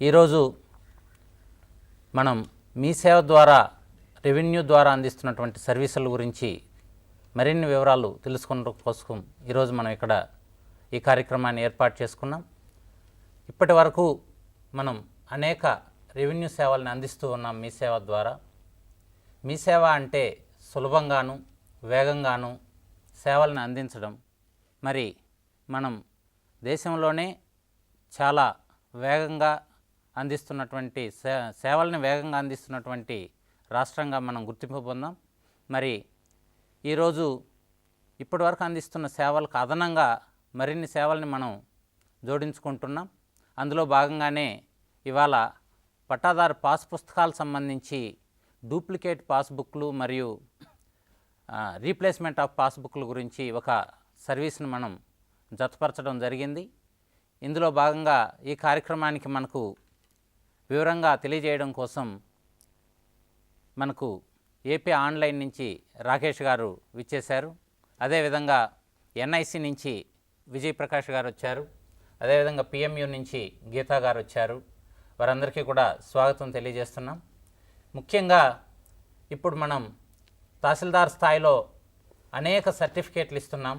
ఈరోజు మనం మీ సేవ ద్వారా రెవెన్యూ ద్వారా అందిస్తున్నటువంటి సర్వీసుల గురించి మరిన్ని వివరాలు తెలుసుకోవడం కోసం ఈరోజు మనం ఇక్కడ ఈ కార్యక్రమాన్ని ఏర్పాటు చేసుకున్నాం. ఇప్పటి వరకు మనం అనేక రెవెన్యూ సేవలను అందిస్తూ ఉన్నాం మీ సేవ ద్వారా. మీ సేవ అంటే సులభంగాను వేగంగాను సేవలను అందించడం. మరి మనం దేశంలోనే చాలా వేగంగా అందిస్తున్నటువంటి సేవలను వేగంగా అందిస్తున్నటువంటి రాష్ట్రంగా మనం గుర్తింపు పొందాం. మరి ఈరోజు ఇప్పటివరకు అందిస్తున్న సేవలకు అదనంగా మరిన్ని సేవల్ని మనం జోడించుకుంటున్నాం. అందులో భాగంగానే ఇవాళ పట్టాదారు పాస్ పుస్తకాలకు సంబంధించి డూప్లికేట్ పాస్బుక్లు మరియు రీప్లేస్మెంట్ ఆఫ్ పాస్బుక్ల గురించి ఒక సర్వీస్ని మనం జతపరచడం జరిగింది. ఇందులో భాగంగా ఈ కార్యక్రమానికి మనకు వివరంగా తెలియజేయడం కోసం మనకు ఏపీ ఆన్లైన్ నుంచి రాకేష్ గారు విచ్చేశారు. అదేవిధంగా ఎన్ఐసి నుంచి విజయ్ ప్రకాష్ గారు వచ్చారు. అదేవిధంగా పిఎంయు నుంచి గీతా గారు వచ్చారు. వారందరికీ కూడా స్వాగతం తెలియజేస్తున్నాం. ముఖ్యంగా ఇప్పుడు మనం తహసీల్దార్ స్థాయిలో అనేక సర్టిఫికేట్లు ఇస్తున్నాం.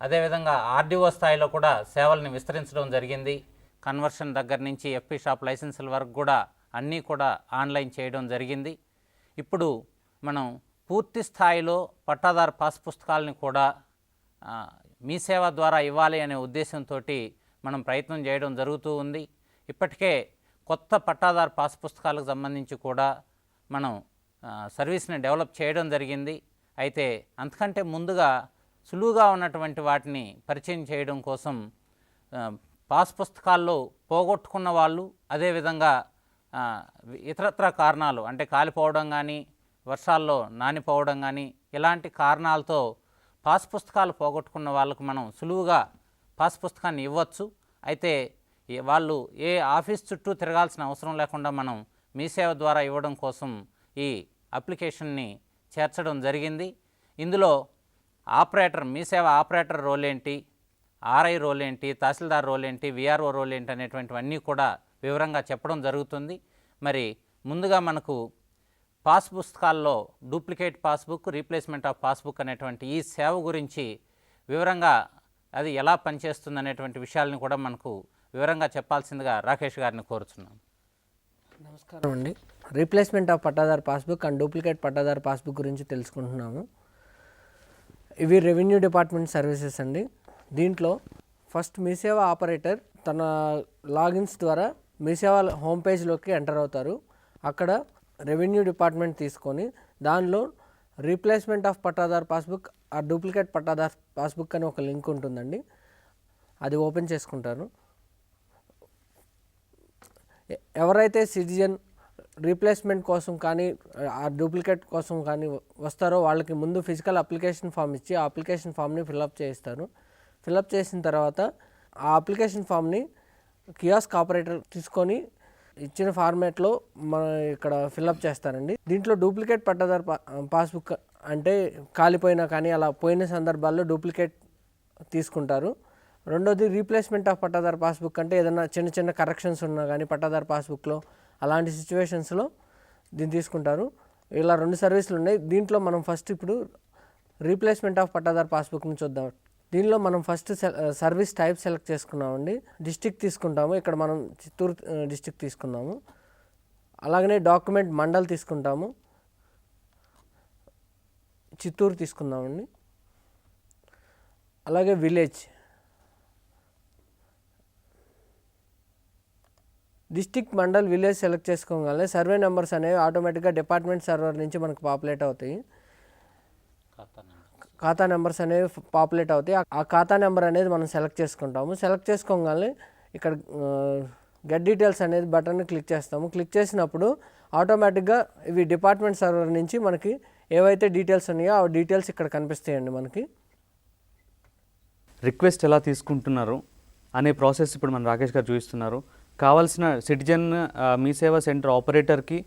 అదేవిధంగా ఆర్డీఓ స్థాయిలో కూడా సేవలను విస్తరించడం జరిగింది. కన్వర్షన్ దగ్గర నుంచి ఎఫ్పీ షాప్ లైసెన్సుల వరకు కూడా అన్నీ కూడా ఆన్లైన్ చేయడం జరిగింది. ఇప్పుడు మనం పూర్తి స్థాయిలో పట్టాదారు పాస్ పుస్తకాలని కూడా మీ సేవ ద్వారా ఇవ్వాలి అనే ఉద్దేశంతో మనం ప్రయత్నం చేయడం జరుగుతూ ఉంది. ఇప్పటికే కొత్త పట్టాదారు పాస్ పుస్తకాలకు సంబంధించి కూడా మనం సర్వీస్ని డెవలప్ చేయడం జరిగింది. అయితే అంతకంటే ముందుగా సులువుగా ఉన్నటువంటి వాటిని పరిచయం చేయడం కోసం పాస్ పుస్తకాల్లో పోగొట్టుకున్న వాళ్ళు, అదేవిధంగా ఇతరత్ర కారణాలు అంటే కాలిపోవడం కానీ, వర్షాల్లో నానిపోవడం కానీ ఇలాంటి కారణాలతో పాస్ పుస్తకాలు పోగొట్టుకున్న వాళ్ళకు మనం సులువుగా పాస్ పుస్తకాన్ని ఇవ్వచ్చు. అయితే వాళ్ళు ఏ ఆఫీస్ చుట్టూ తిరగాల్సిన అవసరం లేకుండా మనం మీ సేవ ద్వారా ఇవ్వడం కోసం ఈ అప్లికేషన్ని చేర్చడం జరిగింది. ఇందులో ఆపరేటర్, మీ సేవ ఆపరేటర్ రోల్ ఏంటి, ఆర్ఐ రోల్ ఏంటి, తహసీల్దార్ రోల్ ఏంటి, విఆర్ఓ రోల్ ఏంటి అనేటువంటివన్నీ కూడా వివరంగా చెప్పడం జరుగుతుంది. మరి ముందుగా మనకు పాస్ పుస్తకాల్లో duplicate passbook, replacement of passbook అనేటువంటి ఈ సేవ గురించి వివరంగా అది ఎలా పనిచేస్తుంది అనేటువంటి విషయాలను కూడా మనకు వివరంగా చెప్పాల్సిందిగా రాకేష్ గారిని కోరుచున్నాం. నమస్కారం అండి. రీప్లేస్మెంట్ ఆఫ్ పట్టాదారు పాస్బుక్ అండ్ డూప్లికేట్ పట్టాదారు పాస్బుక్ గురించి తెలుసుకుంటున్నాము. ఇవి రెవెన్యూ డిపార్ట్మెంట్ సర్వీసెస్ అండి. దీంట్లో ఫస్ట్ మీ సేవ ఆపరేటర్ తన లాగిన్స్ ద్వారా మీ సేవ హోమ్ పేజ్లోకి ఎంటర్ అవుతారు. అక్కడ రెవెన్యూ డిపార్ట్మెంట్ తీసుకొని దానిలో రీప్లేస్మెంట్ ఆఫ్ పట్టాదారు పాస్బుక్ ఆ డూప్లికేట్ పట్టాదారు పాస్బుక్ అని ఒక లింక్ ఉంటుందండి. అది ఓపెన్ చేసుకుంటారు. ఎవరైతే సిటిజన్ రీప్లేస్మెంట్ కోసం కానీ ఆ డూప్లికేట్ కోసం కానీ వస్తారో వాళ్ళకి ముందు ఫిజికల్ అప్లికేషన్ ఫామ్ ఇచ్చి ఆ అప్లికేషన్ ఫామ్ని ఫిల్అప్ చేయిస్తారు. ఫిల్అప్ చేసిన తర్వాత ఆ అప్లికేషన్ ఫామ్ని కియాస్క్ ఆపరేటర్ తీసుకొని ఇచ్చిన ఫార్మాట్లో మన ఇక్కడ ఫిల్అప్ చేస్తారండి. దీంట్లో డూప్లికేట్ పట్టాదారు పాస్బుక్ అంటే కాలిపోయినా కానీ అలా పోయిన సందర్భాల్లో డూప్లికేట్ తీసుకుంటారు. రెండోది రీప్లేస్మెంట్ ఆఫ్ పట్టాదారు పాస్బుక్ అంటే ఏదైనా చిన్న చిన్న కరెక్షన్స్ ఉన్నా కానీ పట్టాదారు పాస్బుక్లో అలాంటి సిచ్యువేషన్స్లో దీన్ని తీసుకుంటారు. ఇలా 2 సర్వీసులు ఉన్నాయి. దీంట్లో మనం ఫస్ట్ ఇప్పుడు రీప్లేస్మెంట్ ఆఫ్ పట్టాదారు పాస్బుక్ని చూద్దాం. దీనిలో మనం ఫస్ట్ సర్వీస్ టైప్ సెలెక్ట్ చేసుకున్నామండి. డిస్ట్రిక్ట్ తీసుకుంటాము. ఇక్కడ మనం చిత్తూరు డిస్ట్రిక్ట్ తీసుకున్నాము. అలాగనే డాక్యుమెంట్ మండల్ తీసుకుంటాము. చిత్తూరు తీసుకుందామండి. అలాగే village, district, mandal, village select చేసుకోగానే సర్వే నెంబర్స్ అనేవి ఆటోమేటిక్గా డిపార్ట్మెంట్ సర్వర్ నుంచి మనకు పాపులేట్ అవుతాయి. ఖాతా నెంబర్స్ అనేవి పాపులేట్ అవుతాయి. ఆ ఖాతా నెంబర్ అనేది మనం సెలెక్ట్ చేసుకుంటాము. సెలెక్ట్ చేసుకోగానే ఇక్కడ గెట్ డీటెయిల్స్ అనేది బటన్ని క్లిక్ చేస్తాము. క్లిక్ చేసినప్పుడు ఆటోమేటిక్గా ఇవి డిపార్ట్మెంట్ సర్వర్ నుంచి మనకి ఏవైతే డీటెయిల్స్ ఉన్నాయో ఆ డీటెయిల్స్ ఇక్కడ కనిపిస్తాయండి. మనకి రిక్వెస్ట్ ఎలా తీసుకుంటున్నారు అనే ప్రాసెస్ ఇప్పుడు మన రాకేష్ గారు చూపిస్తున్నారు. కావాల్సిన సిటిజన్ మీ సేవా సెంటర్ ఆపరేటర్కి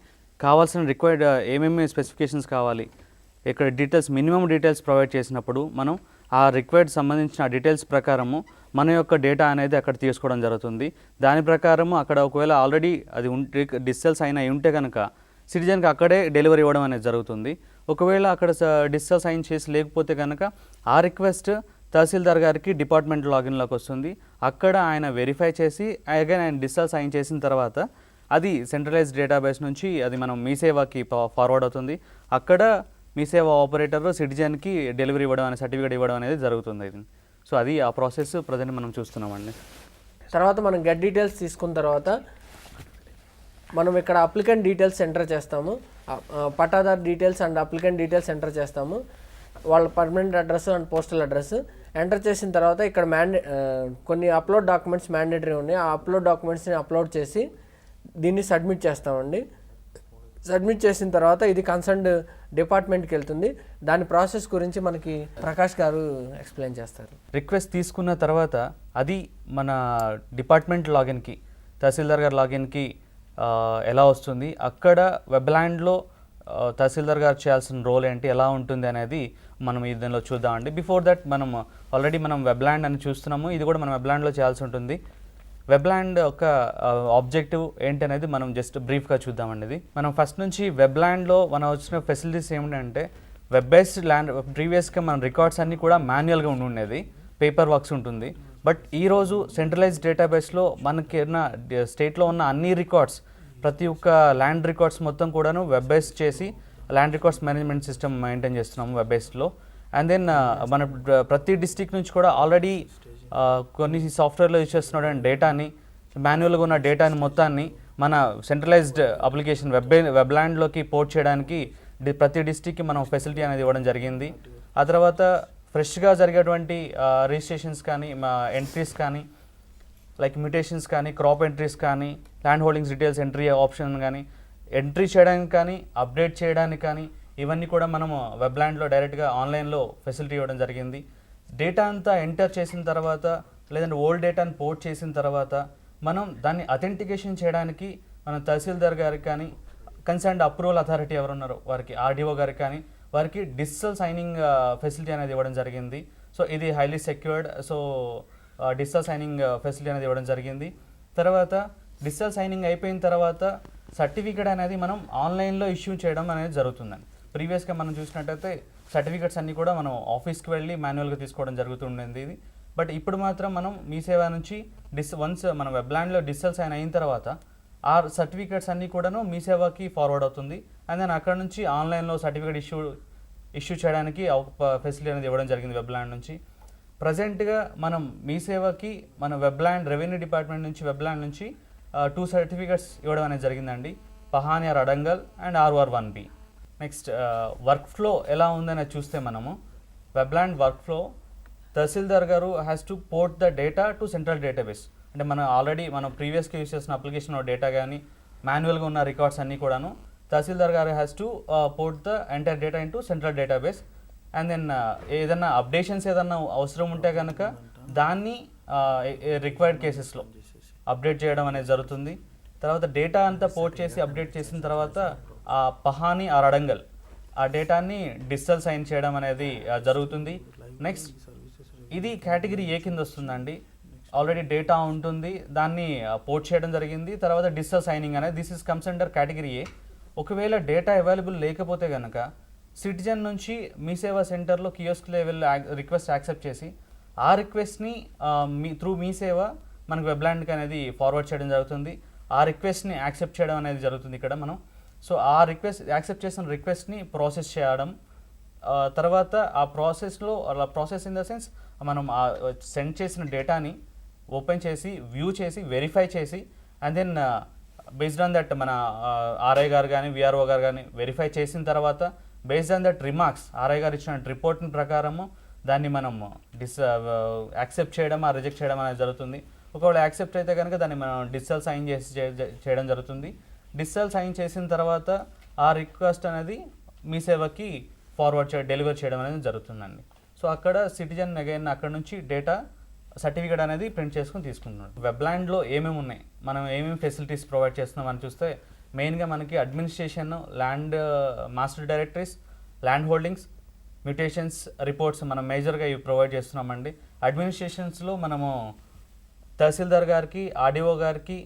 కావాల్సిన రిక్వైర్డ్ ఏమేమి స్పెసిఫికేషన్స్ కావాలి, ఇక్కడ డీటెయిల్స్ మినిమం డీటెయిల్స్ ప్రొవైడ్ చేసినప్పుడు మనం ఆ రిక్వైర్డ్ సంబంధించిన డీటెయిల్స్ ప్రకారము మన యొక్క డేటా అనేది అక్కడ తీసుకోవడం జరుగుతుంది. దాని ప్రకారం అక్కడ ఒకవేళ ఆల్రెడీ అది డిజిటల్ సైన్ అయి ఉంటే కనుక సిటిజన్కి అక్కడే డెలివరీ ఇవ్వడం అనేది జరుగుతుంది. ఒకవేళ అక్కడ డిజిటల్ సైన్ చేసి లేకపోతే కనుక ఆ రిక్వెస్ట్ తహసీల్దార్ గారికి డిపార్ట్మెంట్ లాగిన్లోకి వస్తుంది. అక్కడ ఆయన వెరిఫై చేసి అగైన్ ఆయన డిజిటల్ సైన్ చేసిన తర్వాత అది సెంట్రలైజ్డ్ డేటాబేస్ నుంచి అది మనం మీ సేవకి ఫార్వర్డ్ అవుతుంది. అక్కడ మీ సేవ ఆపరేటర్ సిటిజన్కి డెలివరీ ఇవ్వడం అనే సర్టిఫికేట్ ఇవ్వడం అనేది జరుగుతుంది. సో అది ఆ ప్రాసెస్ ప్రజెంట్ మనం చూస్తున్నామండి. తర్వాత మనం గెట్ డీటెయిల్స్ తీసుకున్న తర్వాత మనం ఇక్కడ అప్లికెంట్ డీటెయిల్స్ ఎంటర్ చేస్తాము. Pattadar details and applicant details enter చేస్తాము. వాళ్ళ permanent address and postal address enter చేసిన తర్వాత ఇక్కడ కొన్ని అప్లోడ్ డాక్యుమెంట్స్ మ్యాండేటరీ ఉన్నాయి. ఆ అప్లోడ్ డాక్యుమెంట్స్ని అప్లోడ్ చేసి దీన్ని సబ్మిట్ చేస్తామండి. సబ్మిట్ చేసిన తర్వాత ఇది కన్సర్న్డ్ డిపార్ట్మెంట్కి వెళ్తుంది. దాని ప్రాసెస్ గురించి మనకి ప్రకాష్ గారు ఎక్స్ప్లెయిన్ చేస్తారు. రిక్వెస్ట్ తీసుకున్న తర్వాత అది మన డిపార్ట్మెంట్ లాగిన్కి తహసీల్దార్ గారి లాగిన్కి ఎలా వస్తుంది, అక్కడ వెబ్లాండ్లో తహసీల్దార్ గారు చేయాల్సిన రోల్ ఏంటి, ఎలా ఉంటుంది అనేది మనం దీనిలో చూద్దామండి. బిఫోర్ దట్ మనం ఆల్రెడీ మనం వెబ్లాండ్ అని చూస్తున్నాము. ఇది కూడా మనం వెబ్లాండ్లో చేయాల్సి ఉంటుంది. వెబ్లాండ్ యొక్క ఆబ్జెక్టివ్ ఏంటి అనేది మనం జస్ట్ బ్రీఫ్గా చూద్దామండి. ఇది మనం ఫస్ట్ నుంచి వెబ్లాండ్లో మనం వచ్చిన ఫెసిలిటీస్ ఏమిటంటే వెబ్ బేస్డ్ ల్యాండ్. ప్రీవియస్గా మన రికార్డ్స్ అన్నీ కూడా మాన్యువల్గా ఉండేది, పేపర్ వర్క్స్ ఉంటుంది. బట్ ఈరోజు సెంట్రలైజ్డ్ డేటాబేస్లో మనకి ఉన్న స్టేట్లో ఉన్న అన్ని రికార్డ్స్, ప్రతి ఒక్క ల్యాండ్ రికార్డ్స్ మొత్తం కూడాను వెబ్ బేస్ చేసి land records management system maintain చేస్తున్నాము వెబ్ బేస్లో. అండ్ దెన్ మన ప్రతి డిస్ట్రిక్ట్ నుంచి కూడా ఆల్రెడీ కొన్ని సాఫ్ట్వేర్లో యూజ్ చేస్తున్న డేటాని, మాన్యువల్గా ఉన్న డేటాని మొత్తాన్ని మన సెంట్రలైజ్డ్ అప్లికేషన్ వెబ్లాండ్లోకి పోర్ట్ చేయడానికి ప్రతి డిస్ట్రిక్ట్కి మనం ఫెసిలిటీ అనేది ఇవ్వడం జరిగింది. ఆ తర్వాత ఫ్రెష్గా జరిగేటువంటి రిజిస్ట్రేషన్స్ కానీ, ఎంట్రీస్ కానీ, లైక్ మ్యూటేషన్స్ కానీ, క్రాప్ ఎంట్రీస్ కానీ, land holdings details entry option కానీ, ఎంట్రీ చేయడానికి కానీ, అప్డేట్ చేయడానికి కానీ, ఇవన్నీ కూడా మనము వెబ్లాండ్లో డైరెక్ట్గా ఆన్లైన్లో ఫెసిలిటీ ఇవ్వడం జరిగింది. డేటా అంతా ఎంటర్ చేసిన తర్వాత లేదంటే ఓల్డ్ డేటాని పోర్ట్ చేసిన తర్వాత మనం దాన్ని అథెంటికేషన్ చేయడానికి మనం తహసీల్దార్ గారికి కానీ, కన్సర్న్డ్ అప్రూవల్ అథారిటీ ఎవరున్నారో వారికి, ఆర్డీఓ గారికి కానీ, వారికి డిజిటల్ సైనింగ్ ఫెసిలిటీ అనేది ఇవ్వడం జరిగింది. సో ఇది highly secured. So digital signing facility అనేది ఇవ్వడం జరిగింది. తర్వాత డిజిటల్ సైనింగ్ అయిపోయిన తర్వాత సర్టిఫికేట్ అనేది మనం ఆన్లైన్లో ఇష్యూ చేయడం అనేది జరుగుతుందండి. ప్రీవియస్గా మనం చూసినట్టయితే సర్టిఫికేట్స్ అన్నీ కూడా మనం ఆఫీస్కి వెళ్ళి మాన్యువల్గా తీసుకోవడం జరుగుతుండేది. ఇది బట్ ఇప్పుడు మాత్రం మనం మీ సేవ నుంచి వన్స్ మన వెబ్లాండ్లో డిజిటల్ సైన్ అయిన తర్వాత ఆ సర్టిఫికేట్స్ అన్నీ కూడాను మీ సేవకి ఫార్వర్డ్ అవుతుంది. అండ్ దెన్ అక్కడ నుంచి ఆన్లైన్లో సర్టిఫికేట్ ఇష్యూ చేయడానికి ఫెసిలిటీ అనేది ఇవ్వడం జరిగింది వెబ్లాండ్ నుంచి. ప్రజెంట్గా మనం మీ సేవకి మన వెబ్లాండ్ రెవెన్యూ డిపార్ట్మెంట్ నుంచి వెబ్లాండ్ నుంచి 2 సర్టిఫికేట్స్ ఇవ్వడం అనేది జరిగిందండి. Pahani or adangal and RR1B. Next work flow ఎలా ఉందని చూస్తే మనము వెబ్లాండ్ వర్క్ ఫ్లో తహసీల్దార్ గారు has to port the data to central database. అంటే మనం ప్రీవియస్గా యూస్ చేసిన అప్లికేషన్ డేటా కానీ, మాన్యువల్గా ఉన్న రికార్డ్స్ అన్నీ కూడాను తహసీల్దార్ గారు has to port the entire data into central database. And then ఏదన్నా అప్డేషన్స్ ఏదన్నా అవసరం ఉంటే కనుక దాన్ని రిక్వైర్డ్ కేసెస్లో అప్డేట్ చేయడం అనేది జరుగుతుంది. తర్వాత డేటా అంతా పోర్ట్ చేసి అప్డేట్ చేసిన తర్వాత ఆ పహాని ఆర్ అడంగల్ ఆ డేటాని డిజిటల్ సైన్ చేయడం అనేది జరుగుతుంది. నెక్స్ట్ ఇది కేటగిరీ ఏ కింద వస్తుందండి. ఆల్రెడీ డేటా ఉంటుంది, దాన్ని పోర్ట్ చేయడం జరిగింది. తర్వాత డిజిటల్ సైనింగ్ అనేది this is comes under category A. ఒకవేళ డేటా అవైలబుల్ లేకపోతే కనుక సిటిజన్ నుంచి మీ సేవా సెంటర్లో కియోస్క్ లెవెల్ రిక్వెస్ట్ యాక్సెప్ట్ చేసి ఆ రిక్వెస్ట్ని మీ సేవ మనకు వెబ్లాండ్కి అనేది ఫార్వర్డ్ చేయడం జరుగుతుంది. ఆ రిక్వెస్ట్ని యాక్సెప్ట్ చేయడం అనేది జరుగుతుంది ఇక్కడ మనం. సో ఆ యాక్సెప్ట్ చేసిన రిక్వెస్ట్ని ప్రాసెస్ చేయడం, తర్వాత ఆ ప్రాసెస్లో ప్రాసెస్ ఇన్ ద సెన్స్ మనం సెండ్ చేసిన డేటాని ఓపెన్ చేసి వ్యూ చేసి వెరిఫై చేసి and then based on that మన ఆర్ఐ గారు కానీ విఆర్ఓ గారు కానీ వెరిఫై చేసిన తర్వాత based on that remarks RI గారు ఇచ్చిన రిపోర్ట్ని ప్రకారము దాన్ని మనం యాక్సెప్ట్ చేయడం రిజెక్ట్ చేయడం అనేది జరుగుతుంది. ఒకవేళ యాక్సెప్ట్ అయితే కనుక దాన్ని మనం డిజిటల్ సైన్ చేయడం జరుగుతుంది. డిజిటల్ సైన్ చేసిన తర్వాత ఆ రిక్వెస్ట్ అనేది మీ సేవకి డెలివర్ చేయడం అనేది జరుగుతుందండి. సో అక్కడ సిటిజన్ అగైన్ అక్కడ నుంచి డేటా సర్టిఫికేట్ అనేది ప్రింట్ చేసుకుని తీసుకుంటున్నాడు. వెబ్లాండ్లో ఏమేమి ఉన్నాయి, మనం ఏమేమి ఫెసిలిటీస్ ప్రొవైడ్ చేస్తున్నాం అని చూస్తే మెయిన్గా మనకి administration, land master directories, land holdings, mutations reports మనం మేజర్గా ఇవి ప్రొవైడ్ చేస్తున్నామండి. అడ్మినిస్ట్రేషన్స్లో మనము తహసీల్దార్ గారికి, ఆర్డీఓ గారికి,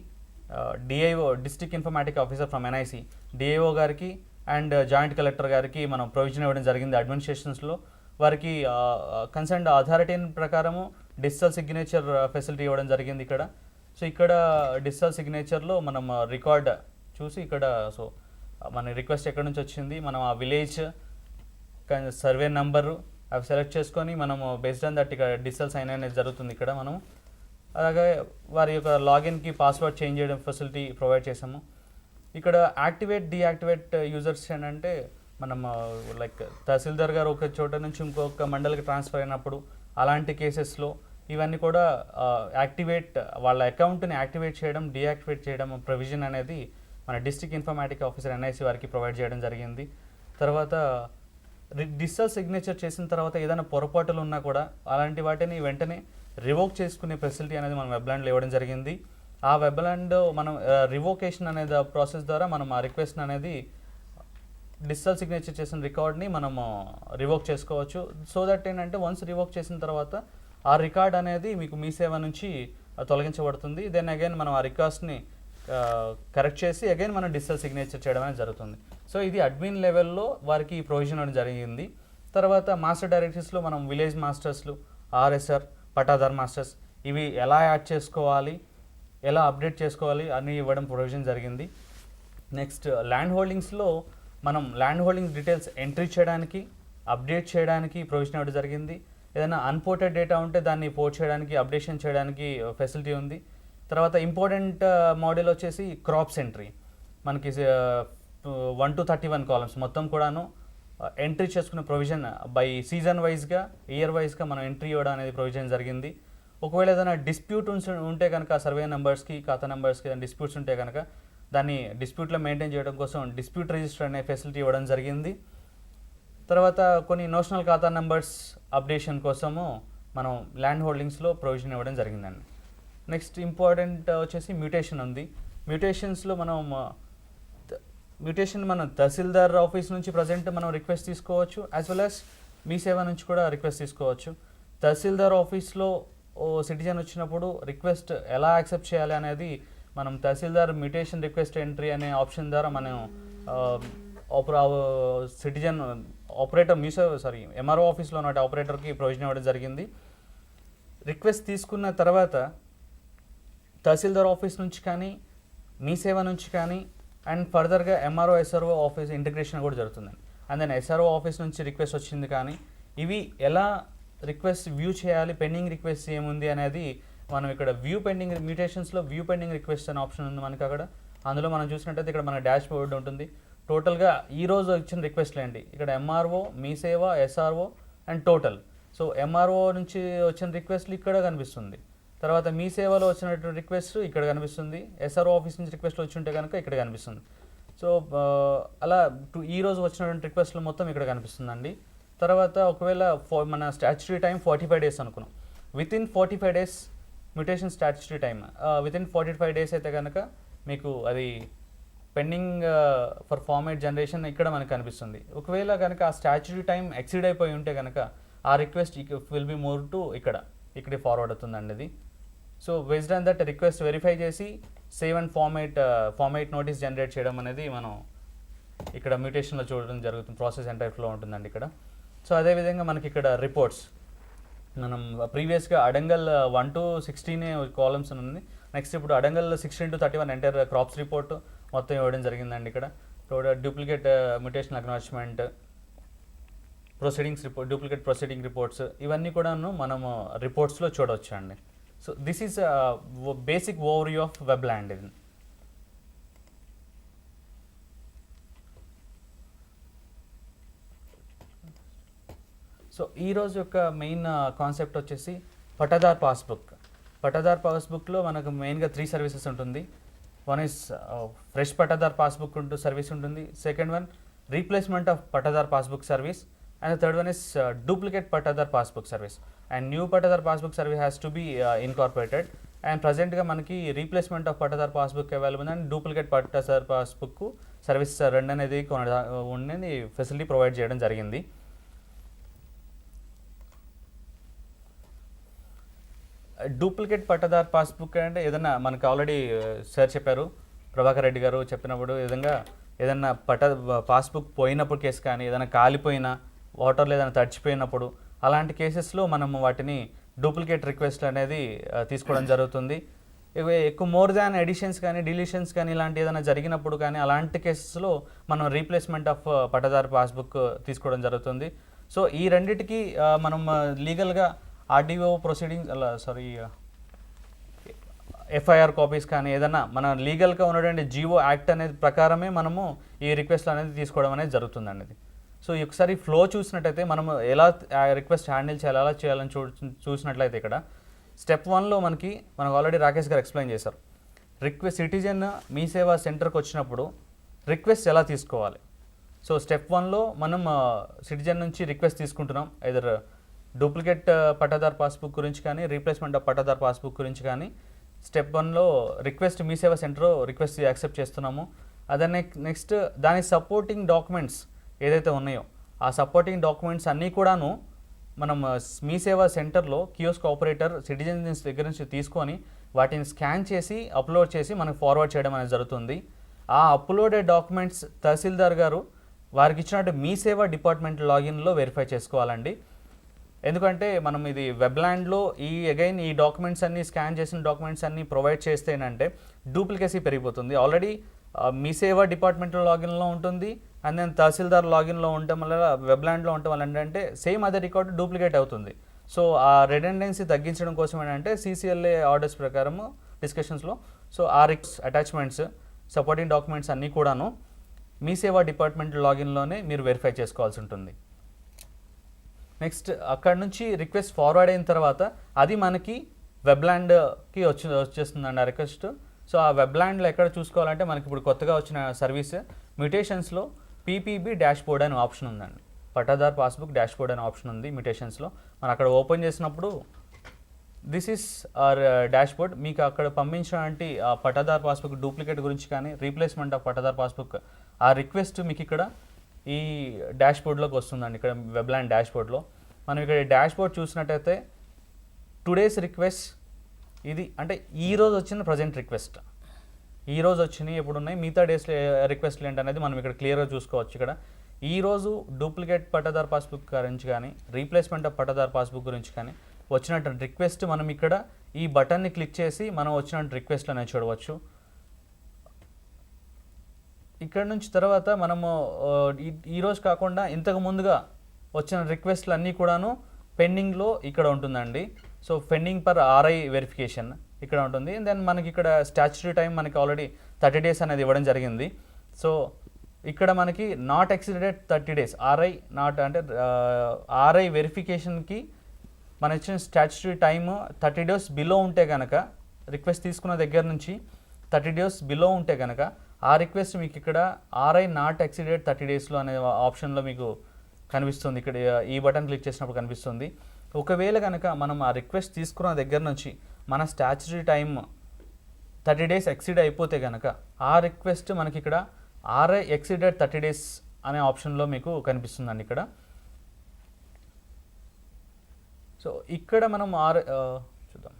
DIO district informatic officer from NIC, DIO గారికి అండ్ జాయింట్ కలెక్టర్ గారికి మనం ప్రొవిజన్ ఇవ్వడం జరిగింది అడ్మినిస్ట్రేషన్స్లో. వారికి కన్సర్న్ అథారిటీ ప్రకారము డిజిటల్ సిగ్నేచర్ ఫెసిలిటీ ఇవ్వడం జరిగింది ఇక్కడ. సో ఇక్కడ డిజిటల్ సిగ్నేచర్లో మనం రికార్డ్ చూసి ఇక్కడ సో మన రిక్వెస్ట్ ఎక్కడి నుంచి వచ్చింది, మనం ఆ విలేజ్ సర్వే నంబరు అవి సెలెక్ట్ చేసుకొని మనము బేస్డ్ ఆన్ దట్ ఇక్కడ డిజిటల్ సైన్ అనేది జరుగుతుంది ఇక్కడ మనం. అలాగే వారి యొక్క లాగిన్కి పాస్వర్డ్ చేంజ్ చేయడం ఫెసిలిటీ ప్రొవైడ్ చేసాము. ఇక్కడ యాక్టివేట్ డీయాక్టివేట్ యూజర్స్ అంటే మనం లైక్ తహసీల్దార్ గారు ఒక చోట నుంచి ఇంకొక మండలికి ట్రాన్స్ఫర్ అయినప్పుడు అలాంటి కేసెస్లో ఇవన్నీ కూడా యాక్టివేట్ వాళ్ళ అకౌంట్ని యాక్టివేట్ చేయడం, డీయాక్టివేట్ చేయడం ప్రొవిజన్ అనేది మన డిస్ట్రిక్ట్ ఇన్ఫర్మాటిక్ ఆఫీసర్ ఎన్ఐసి వారికి ప్రొవైడ్ చేయడం జరిగింది. తర్వాత డిజిటల్ సిగ్నేచర్ చేసిన తర్వాత ఏదైనా పొరపాటులు ఉన్నా కూడా అలాంటి వాటిని వెంటనే రివోక్ చేసుకునే ఫెసిలిటీ అనేది మనం వెబ్లాండ్లో ఇవ్వడం జరిగింది. ఆ వెబ్లాండ్ మనం రివోకేషన్ అనేది ప్రాసెస్ ద్వారా మనం ఆ రిక్వెస్ట్ అనేది డిజిటల్ సిగ్నేచర్ చేసిన రికార్డ్ని మనము రివోక్ చేసుకోవచ్చు. సో దట్ ఏంటంటే వన్స్ రివోక్ చేసిన తర్వాత ఆ రికార్డ్ అనేది మీకు మీ సేవ నుంచి తొలగించబడుతుంది. దెన్ అగైన్ మనం ఆ రికార్డ్స్ని కరెక్ట్ చేసి అగైన్ మనం డిజిటల్ సిగ్నేచర్ చేయడం అనేది జరుగుతుంది. సో ఇది అడ్మిన్ లెవెల్లో వారికి ఈ ప్రొవిజన్ అనేది జరిగింది. తర్వాత మాస్టర్ డైరెక్టరీస్లో మనం విలేజ్ మాస్టర్స్లు, ఆర్ఎస్ఆర్, పట్టాదార్ మాస్టర్స్ ఇవి ఎలా యాడ్ చేసుకోవాలి, ఎలా అప్డేట్ చేసుకోవాలి అని ఇవ్వడం ప్రొవిజన్ జరిగింది. నెక్స్ట్ ల్యాండ్ హోల్డింగ్స్లో మనం ల్యాండ్ హోల్డింగ్ డీటెయిల్స్ ఎంట్రీ చేయడానికి, అప్డేట్ చేయడానికి ప్రొవిజన్ ఇవ్వడం జరిగింది. ఏదైనా అన్పోర్టెడ్ డేటా ఉంటే దాన్ని పోర్ట్ చేయడానికి, అప్డేషన్ చేయడానికి ఫెసిలిటీ ఉంది. తర్వాత ఇంపార్టెంట్ మోడల్ వచ్చేసి క్రాప్స్ ఎంట్రీ, మనకి 1 to 31 కాలమ్స్ మొత్తం కూడాను ఎంట్రీ చేసుకునే ప్రొవిజన్ బై సీజన్ వైజ్గా, ఇయర్ వైజ్గా మనం ఎంట్రీ ఇవ్వడం అనేది ప్రొవిజన్ జరిగింది. ఒకవేళ ఏదైనా డిస్ప్యూట్ ఉంటే కనుక సర్వే నెంబర్స్కి, ఖాతా నెంబర్స్కి ఏదైనా డిస్ప్యూట్స్ ఉంటే కనుక దాన్ని డిస్ప్యూట్లో మెయింటైన్ చేయడం కోసం డిస్ప్యూట్ రిజిస్టర్ అనే ఫెసిలిటీ ఇవ్వడం జరిగింది. తర్వాత కొన్ని నోషనల్ ఖాతా నెంబర్స్ అప్డేషన్ కోసము మనం ల్యాండ్ హోల్డింగ్స్లో ప్రొవిజన్ ఇవ్వడం జరిగిందండి. నెక్స్ట్ ఇంపార్టెంట్ వచ్చేసి మ్యూటేషన్ ఉంది. మ్యూటేషన్స్లో మ్యూటేషన్ మనం తహసీల్దార్ ఆఫీస్ నుంచి ప్రజెంట్ మనం రిక్వెస్ట్ తీసుకోవచ్చు, యాజ్ వెల్ యాజ్ మీ సేవ నుంచి కూడా రిక్వెస్ట్ తీసుకోవచ్చు. తహసీల్దార్ ఆఫీస్లో ఓ సిటిజన్ వచ్చినప్పుడు రిక్వెస్ట్ ఎలా యాక్సెప్ట్ చేయాలి అనేది మనం తహసీల్దార్ మ్యూటేషన్ రిక్వెస్ట్ ఎంట్రీ అనే ఆప్షన్ ద్వారా మనం సిటిజన్ ఆపరేటర్ ఎంఆర్ఓ ఆఫీస్లో ఉన్న ఆపరేటర్కి ప్రొవిజన్ ఇవ్వడం జరిగింది. రిక్వెస్ట్ తీసుకున్న తర్వాత తహసీల్దార్ ఆఫీస్ నుంచి కానీ, మీ సేవ నుంచి కానీ అండ్ ఫర్దర్గా ఎంఆర్ఓ ఎస్ఆర్ఓ ఆఫీస్ ఇంటిగ్రేషన్ కూడా జరుగుతుందండి. అండ్ దెన్ ఎస్ఆర్ఓ ఆఫీస్ నుంచి రిక్వెస్ట్ వచ్చింది కానీ ఇవి ఎలా రిక్వెస్ట్ వ్యూ చేయాలి, పెండింగ్ రిక్వెస్ట్ ఏముంది అనేది మనం ఇక్కడ వ్యూ పెండింగ్ మ్యూటేషన్స్లో వ్యూ పెండింగ్ రిక్వెస్ట్ అనే ఆప్షన్ ఉంది మనకి అక్కడ. అందులో మనం చూసినట్టయితే ఇక్కడ మన డాష్ బోర్డ్ ఉంటుంది. టోటల్గా ఈ రోజు ఇచ్చిన రిక్వెస్ట్లు ఏంటి, ఇక్కడ ఎంఆర్ఓ, మీ సేవ, SRO and total. So MRO నుంచి వచ్చిన రిక్వెస్ట్లు ఇక్కడ కనిపిస్తుంది, తర్వాత మీ సేవలో వచ్చినటువంటి రిక్వెస్ట్ ఇక్కడ కనిపిస్తుంది, ఎస్ఆర్ఓ ఆఫీస్ నుంచి రిక్వెస్ట్ వచ్చి ఉంటే కనుక ఇక్కడ కనిపిస్తుంది. సో అలా ఈ రోజు వచ్చినటువంటి రిక్వెస్ట్లు మొత్తం ఇక్కడ కనిపిస్తుందండి. తర్వాత ఒకవేళ మన స్టాచ్యుటరీ టైం 45 days అనుకున్నాం, within 45 days mutation statutory time within 45 days అయితే కనుక మీకు అది పెండింగ్ ఫర్ ఫార్మేట్ జనరేషన్ ఇక్కడ మనకు కనిపిస్తుంది. ఒకవేళ కనుక ఆ స్టాచ్యుటరీ టైం ఎక్సీడ్ అయిపోయి ఉంటే కనుక ఆ request will be move to ఇక్కడే ఫార్వర్డ్ అవుతుందండి అది. So based on that request verify చేసి save and format notice generate చేయడం అనేది మనం ఇక్కడ మ్యూటేషన్లో చూడడం జరుగుతుంది, ప్రాసెస్ అండ్ టైప్లో ఉంటుందండి ఇక్కడ. సో అదేవిధంగా మనకి ఇక్కడ రిపోర్ట్స్ మనం ప్రీవియస్గా అడంగల్ 1 to 16 కాలమ్స్ ఉంది. నెక్స్ట్ ఇప్పుడు adangal 16 to 31 entire crops report మొత్తం ఇవ్వడం జరిగిందండి ఇక్కడ. Total duplicate mutation acknowledgement, proceedings report, duplicate proceeding reports ఇవన్నీ కూడాను మనము రిపోర్ట్స్లో చూడవచ్చు అండి. So this is basic overview of Webland. ఇది సో ఈరోజు యొక్క మెయిన్ కాన్సెప్ట్ వచ్చేసి పట్టాదార్ పాస్బుక్. పట్టాదార్ పాస్బుక్లో మనకు మెయిన్గా 3 సర్వీసెస్ ఉంటుంది. One is fresh pattadar passbook service ఉంటుంది, second one replacement of pattadar passbook service, and third one is duplicate pattadar passbook service. And new pattadar passbook service has to be incorporated. And ప్రజెంట్గా మనకి replacement of pattadar passbook available and duplicate pattadar passbook service రెండు అనేది ఉండేది facility provide చేయడం జరిగింది. Duplicate pattadar passbook అంటే ఏదన్నా మనకు ఆల్రెడీ సార్ చెప్పారు, ప్రభాకర్ రెడ్డి గారు చెప్పినప్పుడు విధంగా ఏదన్నా పాస్బుక్ పోయినప్పుడు కేసు కానీ ఏదైనా కాలిపోయినా వాటర్లో ఏదైనా తడిచిపోయినప్పుడు అలాంటి కేసెస్లో మనము వాటిని డూప్లికేట్ రిక్వెస్ట్ అనేది తీసుకోవడం జరుగుతుంది. ఇవి ఎక్కువ మోర్ దాన్ ఎడిషన్స్ కానీ డిలీషన్స్ కానీ ఇలాంటి ఏదైనా జరిగినప్పుడు కానీ అలాంటి కేసెస్లో మనం రీప్లేస్మెంట్ ఆఫ్ పట్టదారు పాస్బుక్ తీసుకోవడం జరుగుతుంది. సో ఈ రెండిటికి మనం లీగల్గా ఆర్డీఓ ప్రొసీడింగ్స్ ఎఫ్ఐఆర్ కాపీస్ కానీ ఏదన్నా మన లీగల్గా ఉన్నటువంటి జీవో యాక్ట్ అనేది ప్రకారమే మనము ఈ రిక్వెస్ట్లు అనేది తీసుకోవడం అనేది జరుగుతుందండి ఇది. సో ఒకసారి ఫ్లో చూసినట్టయితే మనము ఎలా రిక్వెస్ట్ హ్యాండిల్ చేయాలి, ఎలా చేయాలని చూసినట్లయితే ఇక్కడ స్టెప్ 1లో మనకు ఆల్రెడీ రాకేష్ గారు ఎక్స్ప్లెయిన్ చేశారు. సిటిజన్ మీ సేవా సెంటర్కి వచ్చినప్పుడు రిక్వెస్ట్ ఎలా తీసుకోవాలి. సో స్టెప్ 1లో మనం సిటిజన్ నుంచి రిక్వెస్ట్ తీసుకుంటున్నాం, ఐదర్ డూప్లికేట్ పట్టాదార్ పాస్బుక్ గురించి కానీ రీప్లేస్మెంట్ ఆఫ్ పట్టాదార్ పాస్బుక్ గురించి కానీ స్టెప్ 1లో రిక్వెస్ట్ మీ సేవా సెంటర్ రిక్వెస్ట్ యాక్సెప్ట్ చేస్తున్నాము. అదే నెక్స్ట్ దాని సపోర్టింగ్ డాక్యుమెంట్స్ ఏదైతే ఉన్నాయో ఆ సపోర్టింగ్ డాక్యుమెంట్స్ అన్నీ కూడాను మనం మీ సేవా సెంటర్లో కియోస్క్ ఆపరేటర్ సిటిజన్స్ దగ్గర నుంచి తీసుకొని వాటిని స్కాన్ చేసి అప్లోడ్ చేసి మనకు ఫార్వర్డ్ చేయడం అనేది జరుగుతుంది. ఆ అప్లోడెడ్ డాక్యుమెంట్స్ తహసీల్దార్ గారు వారికి ఇచ్చినట్టు మీ సేవా డిపార్ట్మెంట్ లాగిన్లో వెరిఫై చేసుకోవాలండి. ఎందుకంటే మనం ఇది వెబ్లాండ్లో ఈ డాక్యుమెంట్స్ అన్నీ స్కాన్ చేసిన డాక్యుమెంట్స్ అన్నీ ప్రొవైడ్ చేస్తే ఏంటంటే డూప్లికేసీ పెరిగిపోతుంది. ఆల్రెడీ మీ సేవా డిపార్ట్మెంట్ లాగిన్లో ఉంటుంది అండ్ దెన్ తహసీల్దార్ లాగిన్లో ఉండటం వల్ల వెబ్లాండ్లో ఉండటం వల్ల ఏంటంటే సేమ్ అదే రికార్డు డూప్లికేట్ అవుతుంది. సో ఆ రెడెండెన్సీ తగ్గించడం కోసం ఏంటంటే CCLA ఆర్డర్స్ ప్రకారము డిస్కషన్స్లో సో ఆ అటాచ్మెంట్స్ సపోర్టింగ్ డాక్యుమెంట్స్ అన్నీ కూడాను మీ సేవా డిపార్ట్మెంట్ లాగిన్లోనే మీరు వెరిఫై చేసుకోవాల్సి ఉంటుంది. నెక్స్ట్ అక్కడ నుంచి రిక్వెస్ట్ ఫార్వర్డ్ అయిన తర్వాత అది మనకి వెబ్లాండ్కి వచ్చేస్తుందండి ఆ రిక్వెస్ట్. సో ఆ వెబ్లాండ్లో ఎక్కడ చూసుకోవాలంటే మనకి ఇప్పుడు కొత్తగా వచ్చిన సర్వీస్ మ్యూటేషన్స్లో PPB డాష్బోర్డ్ అనే ఆప్షన్ ఉందండి. పట్టాదార్ పాస్బుక్ డాష్బోర్డ్ అనే ఆప్షన్ ఉంది మ్యూటేషన్స్లో. మనం అక్కడ ఓపెన్ చేసినప్పుడు దిస్ ఈస్ అవర్ డాష్బోర్డ్. మీకు అక్కడ పంపించినటువంటి ఆ పట్టాదార్ పాస్బుక్ డూప్లికేట్ గురించి కానీ రీప్లేస్మెంట్ ఆఫ్ పట్టాదార్ పాస్బుక్ ఆ రిక్వెస్ట్ మీకు ఇక్కడ ఈ డాష్బోర్డ్లోకి వస్తుందండి. ఇక్కడ వెబ్లాండ్ డాష్బోర్డ్లో మనం ఇక్కడ డాష్బోర్డ్ చూసినట్టయితే టుడేస్ రిక్వెస్ట్ ఇది అంటే ఈరోజు వచ్చిన ప్రజెంట్ రిక్వెస్ట్, ఈరోజు వచ్చినాయి ఎప్పుడు ఉన్నాయి, మిగతా డేస్ రిక్వెస్ట్లు ఏంటనేది మనం ఇక్కడ క్లియర్గా చూసుకోవచ్చు. ఇక్కడ ఈరోజు డూప్లికేట్ పట్టాదార్ పాస్బుక్ గురించి కానీ రీప్లేస్మెంట్ ఆఫ్ పట్టాదార్ పాస్బుక్ గురించి కానీ వచ్చినట్టు రిక్వెస్ట్ మనం ఇక్కడ ఈ బటన్ని క్లిక్ చేసి మనం వచ్చినట్టు రిక్వెస్ట్లు అనేది చూడవచ్చు. ఇక్కడ నుంచి తర్వాత మనము ఈరోజు కాకుండా ఇంతకు ముందుగా వచ్చిన రిక్వెస్ట్లు అన్నీ కూడాను పెండింగ్లో ఇక్కడ ఉంటుందండి. So pending per RI verification ఇక్కడ ఉంటుంది. దెన్ మనకి ఇక్కడ స్టాచ్యుటరీ టైం మనకి ఆల్రెడీ 30 days అనేది ఇవ్వడం జరిగింది. సో ఇక్కడ మనకి not exceeded 30 days RI not అంటే RI వెరిఫికేషన్కి మన ఇచ్చిన స్టాచ్యుటరీ టైము 30 days బిలో ఉంటే కనుక రిక్వెస్ట్ తీసుకున్న దగ్గర నుంచి 30 days బిలో ఉంటే కనుక ఆ రిక్వెస్ట్ మీకు ఇక్కడ RI నాట్ ఎక్సీడెడ్ 30 daysలో అనే ఆప్షన్లో మీకు కనిపిస్తుంది. ఇక్కడ ఈ బటన్ క్లిక్ చేసినప్పుడు కనిపిస్తుంది. ఒకవేళ కనుక మనం ఆ రిక్వెస్ట్ తీసుకున్న దగ్గర నుంచి మన స్టాచ్యుటరీ టైం 30 days ఎక్సీడ్ అయిపోతే కనుక ఆ రిక్వెస్ట్ మనకి ఇక్కడ RI ఎక్సీడెడ్ 30 days అనే ఆప్షన్లో మీకు కనిపిస్తుందండి ఇక్కడ. సో ఇక్కడ మనం చూద్దాం.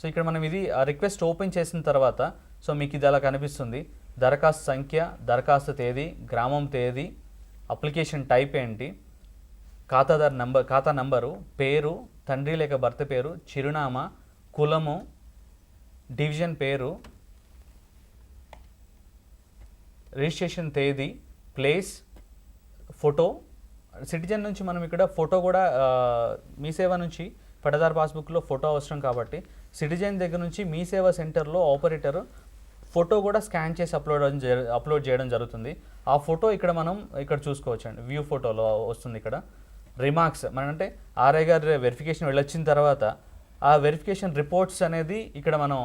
సో ఇక్కడ మనం ఇది ఆ రిక్వెస్ట్ ఓపెన్ చేసిన తర్వాత సో మీకు ఇది అలా కనిపిస్తుంది. దరఖాస్తు సంఖ్య, దరఖాస్తు తేదీ, గ్రామం తేదీ, అప్లికేషన్ టైప్ ఏంటి, ఖాతా నంబరు, పేరు, తండ్రి లేక భర్త పేరు, చిరునామా, కులము, డివిజన్ పేరు, రిజిస్ట్రేషన్ తేదీ, ప్లేస్, ఫోటో. సిటిజన్ నుంచి మనం ఇక్కడ ఫోటో కూడా మీ సేవ నుంచి పట్టాదార్ పాస్బుక్లో ఫోటో అవసరం కాబట్టి సిటిజన్ దగ్గర నుంచి మీ సేవా సెంటర్లో ఆపరేటర్ ఫోటో కూడా స్కాన్ చేసి అప్లోడ్ చేయడం జరుగుతుంది. ఆ ఫోటో ఇక్కడ మనం ఇక్కడ చూసుకోవచ్చు అండి. వ్యూ ఫోటోలో వస్తుంది ఇక్కడ. రిమార్క్స్ మన అంటే RI గారి వెరిఫికేషన్ వెళ్ళొచ్చిన తర్వాత ఆ వెరిఫికేషన్ రిపోర్ట్స్ అనేది ఇక్కడ మనం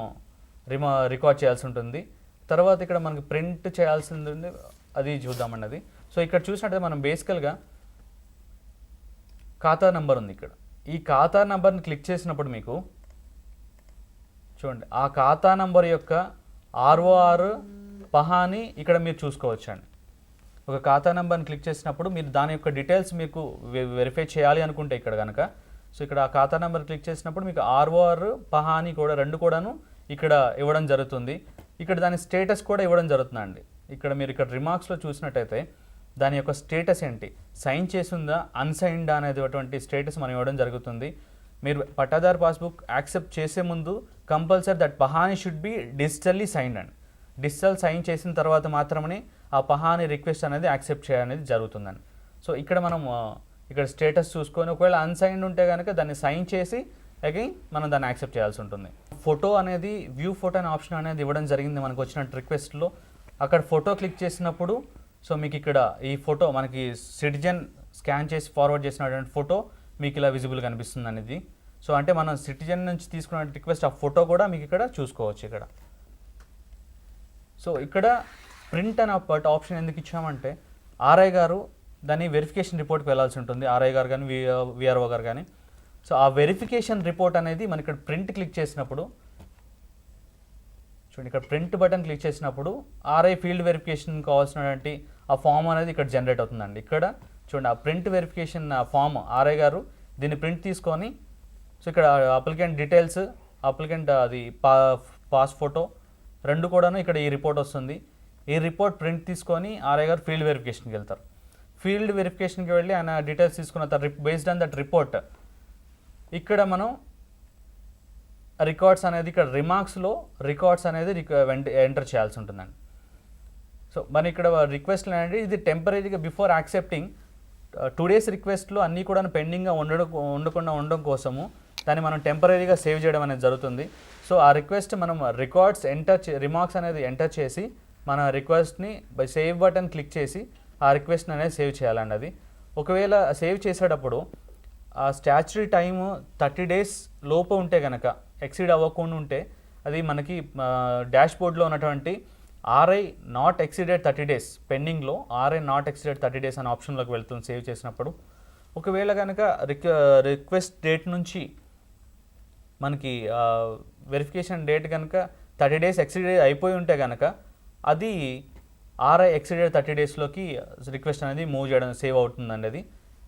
రికార్డ్ చేయాల్సి ఉంటుంది. తర్వాత ఇక్కడ మనకి ప్రింట్ చేయాల్సింది అది చూద్దామండి అది. సో ఇక్కడ చూసినట్టయితే మనం బేసికల్గా ఖాతా నెంబర్ ఉంది ఇక్కడ. ఈ ఖాతా నెంబర్ని క్లిక్ చేసినప్పుడు మీకు చూడండి ఆ ఖాతా నెంబర్ యొక్క ROR పహాని ఇక్కడ మీరు చూసుకోవచ్చు అండి. ఒక ఖాతా నెంబర్ని క్లిక్ చేసినప్పుడు మీరు దాని యొక్క డీటెయిల్స్ మీకు వెరిఫై చేయాలి అనుకుంటే ఇక్కడ కనుక సో ఇక్కడ ఆ ఖాతా నెంబర్ క్లిక్ చేసినప్పుడు మీకు ఆర్ఓఆర్ పహాని కూడా రెండు కూడాను ఇక్కడ ఇవ్వడం జరుగుతుంది. ఇక్కడ దాని స్టేటస్ కూడా ఇవ్వడం జరుగుతుందండి. ఇక్కడ మీరు ఇక్కడ రిమార్క్స్లో చూసినట్టయితే దాని యొక్క స్టేటస్ ఏంటి, సైన్ చేసిందా అన్సైన్డా అనేటువంటి స్టేటస్ మనం ఇవ్వడం జరుగుతుంది. మీరు పట్టాదారు పాస్బుక్ యాక్సెప్ట్ చేసే ముందు compulsory that pahani should be digitally signed అండి. డిజిటల్ సైన్ చేసిన తర్వాత మాత్రమే ఆ పహాని రిక్వెస్ట్ అనేది యాక్సెప్ట్ చేయడానికి జరుగుతుందండి. సో ఇక్కడ మనం ఇక్కడ స్టేటస్ చూసుకొని ఒకవేళ అన్సైన్డ్ ఉంటే కనుక దాన్ని సైన్ చేసి అగైన్ మనం దాన్ని యాక్సెప్ట్ చేయాల్సి ఉంటుంది. ఫోటో అనేది వ్యూ ఫోటో అనే ఆప్షన్ అనేది ఇవ్వడం జరిగింది మనకు వచ్చిన రిక్వెస్ట్లో. అక్కడ ఫోటో క్లిక్ చేసినప్పుడు సో మీకు ఇక్కడ ఈ ఫోటో మనకి సిటిజన్ స్కాన్ చేసి ఫార్వర్డ్ చేసినటువంటి ఫోటో మీకు ఇలా విజిబుల్ కనిపిస్తుంది అనేది. సో అంటే మనం సిటిజన్ నుంచి తీసుకున్న రిక్వెస్ట్ ఆ ఫోటో కూడా మీకు ఇక్కడ చూసుకోవచ్చు ఇక్కడ. సో ఇక్కడ ప్రింట్ అనే ఆప్షన్ ఎందుకు ఇచ్చామంటే ఆర్ఐ గారు దాన్ని వెరిఫికేషన్ రిపోర్ట్కి వెళ్ళాల్సి ఉంటుంది, ఆర్ఐ గారు కానీ విఆర్ఓ గారు కానీ. సో ఆ వెరిఫికేషన్ రిపోర్ట్ అనేది మన ఇక్కడ ప్రింట్ క్లిక్ చేసినప్పుడు చూడండి, ఇక్కడ ప్రింట్ బటన్ క్లిక్ చేసినప్పుడు ఆర్ఐ ఫీల్డ్ వెరిఫికేషన్ కావాల్సినటువంటి ఆ ఫామ్ అనేది ఇక్కడ జనరేట్ అవుతుందండి. ఇక్కడ చూడండి ఆ ప్రింట్ వెరిఫికేషన్ ఫామ్ ఆర్ఐ గారు దీన్ని ప్రింట్ తీసుకొని సో ఇక్కడ అప్లికెంట్ డీటెయిల్స్, అప్లికెంట్ అది పాస్ ఫోటో రెండు కూడాను ఇక్కడ ఈ రిపోర్ట్ వస్తుంది. ఈ రిపోర్ట్ ప్రింట్ తీసుకొని ఆర్ఐ గారు ఫీల్డ్ వెరిఫికేషన్కి వెళ్తారు. ఫీల్డ్ వెరిఫికేషన్కి వెళ్ళి ఆయన డీటెయిల్స్ తీసుకున్న తర్వాత బేస్డ్ ఆన్ దట్ రిపోర్ట్ ఇక్కడ మనం రికార్డ్స్ అనేది ఇక్కడ రిమార్క్స్లో రికార్డ్స్ అనేది ఎంటర్ చేయాల్సి ఉంటుందండి. సో మన ఇక్కడ రిక్వెస్ట్లు అనేది ఇది టెంపరీగా బిఫోర్ యాక్సెప్టింగ్ 2 days రిక్వెస్ట్లు అన్నీ కూడా పెండింగ్గా ఉండకుండా ఉండడం కోసము దాన్ని మనం టెంపరీగా సేవ్ చేయడం అనేది జరుగుతుంది. సో ఆ రిక్వెస్ట్ మనం రికార్డ్స్ రిమార్క్స్ అనేది ఎంటర్ చేసి మన రిక్వెస్ట్ని బై సేవ్ బటన్ క్లిక్ చేసి ఆ రిక్వెస్ట్ని అనేది సేవ్ చేయాలండి. అది ఒకవేళ సేవ్ చేసేటప్పుడు ఆ స్టాచ్యురీ టైము 30 days లోపు ఉంటే కనుక ఎక్సీడ్ అవ్వకుండా ఉంటే అది మనకి డాష్ బోర్డ్లో ఉన్నటువంటి ఆర్ఐ నాట్ ఎక్సీడెడ్ 30 days పెండింగ్లో ఆర్ఐ నాట్ ఎక్సీడెడ్ 30 days అనే ఆప్షన్లోకి వెళ్తుంది సేవ్ చేసినప్పుడు. ఒకవేళ కనుక రిక్వెస్ట్ డేట్ నుంచి మనకి వెరిఫికేషన్ డేట్ కనుక 30 days ఎక్సీడ్ అయిపోయి ఉంటే కనుక అది ఆర్ఐ ఎక్సీడెడ్ 30 daysలోకి రిక్వెస్ట్ అనేది మూవ్ చేయడం సేవ్ అవుతుందండి. అది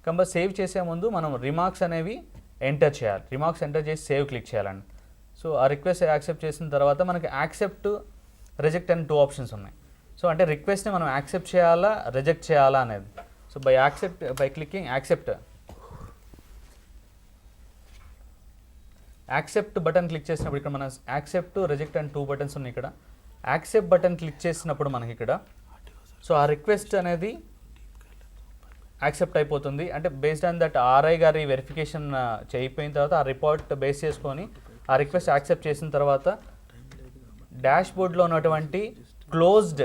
కంపల్సరీ సేవ్ చేసే ముందు మనం రిమార్క్స్ అనేవి ఎంటర్ చేయాలి. రిమార్క్స్ ఎంటర్ చేసి సేవ్ క్లిక్ చేయాలండి. సో ఆ రిక్వెస్ట్ యాక్సెప్ట్ చేసిన తర్వాత మనకి యాక్సెప్ట్ రిజెక్ట్ అని 2 options ఉన్నాయి. సో అంటే రిక్వెస్ట్ని మనం యాక్సెప్ట్ చేయాలా రిజెక్ట్ చేయాలా అనేది. So by clicking accept button click చేసినప్పుడు ఇక్కడ మన యాక్సెప్ట్ రిజెక్ట్ అని 2 buttons ఉన్నాయి. ఇక్కడ యాక్సెప్ట్ బటన్ క్లిక్ చేసినప్పుడు మనకి ఇక్కడ సో ఆ రిక్వెస్ట్ అనేది యాక్సెప్ట్ అయిపోతుంది. అంటే బేస్డ్ ఆన్ దట్ ఆర్ఐ గారి వెరిఫికేషన్ చేయిపోయిన తర్వాత ఆ రిపోర్ట్ బేస్ చేసుకొని ఆ రిక్వెస్ట్ యాక్సెప్ట్ చేసిన తర్వాత డాష్ బోర్డ్లో ఉన్నటువంటి క్లోజ్డ్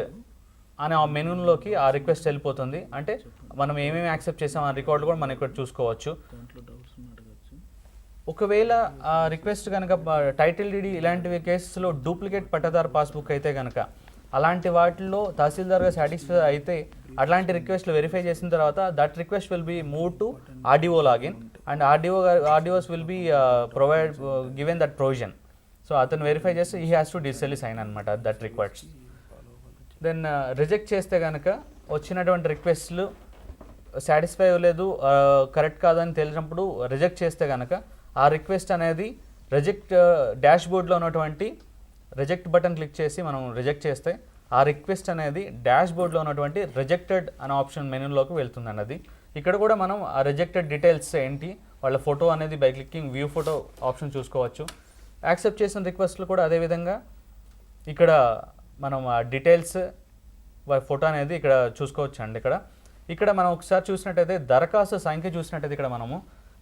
అనే ఆ మెనూలోకి ఆ రిక్వెస్ట్ వెళ్ళిపోతుంది. అంటే మనం ఏమేమి యాక్సెప్ట్ చేసాం ఆ రికార్డు కూడా మనం ఇక్కడ చూసుకోవచ్చు. ఒకవేళ ఆ రిక్వెస్ట్ కనుక టైటిల్ డీడీ ఇలాంటివి కేసెస్లో డూప్లికేట్ పట్టాదారు పాస్బుక్ అయితే కనుక అలాంటి వాటిల్లో తహసీల్దార్గా సాటిస్ఫై అయితే అట్లాంటి రిక్వెస్ట్లు వెరిఫై చేసిన తర్వాత that request will be move to RDO login and RDOs will be given that provision. So అతను వెరిఫై చేస్తే he has to digitally sign అనమాట దట్ రిక్వెస్ట్. దెన్ రిజెక్ట్ చేస్తే కనుక వచ్చినటువంటి రిక్వెస్ట్లు సాటిస్ఫై అవ్వలేదు కరెక్ట్ కాదని తెలిసినప్పుడు రిజెక్ట్ చేస్తే కనుక ఆ రిక్వెస్ట్ అనేది రిజెక్ట్ డాష్ బోర్డ్లో ఉన్నటువంటి రిజెక్ట్ బటన్ క్లిక్ చేసి మనం రిజెక్ట్ చేస్తే ఆ రిక్వెస్ట్ అనేది డాష్ బోర్డ్లో ఉన్నటువంటి రిజెక్టెడ్ అనే ఆప్షన్ మెనూలోకి వెళ్తుందండి. అది ఇక్కడ కూడా మనం ఆ రిజెక్టెడ్ డీటెయిల్స్ ఏంటి వాళ్ళ ఫోటో అనేది by clicking view photo option చూసుకోవచ్చు. యాక్సెప్ట్ చేసిన రిక్వెస్ట్లు కూడా అదేవిధంగా ఇక్కడ మనం ఆ డీటెయిల్స్ ఫోటో అనేది ఇక్కడ చూసుకోవచ్చు అండి. ఇక్కడ మనం ఒకసారి చూసినట్టయితే దరఖాస్తు సంఖ్య చూసినట్టయితే ఇక్కడ మనము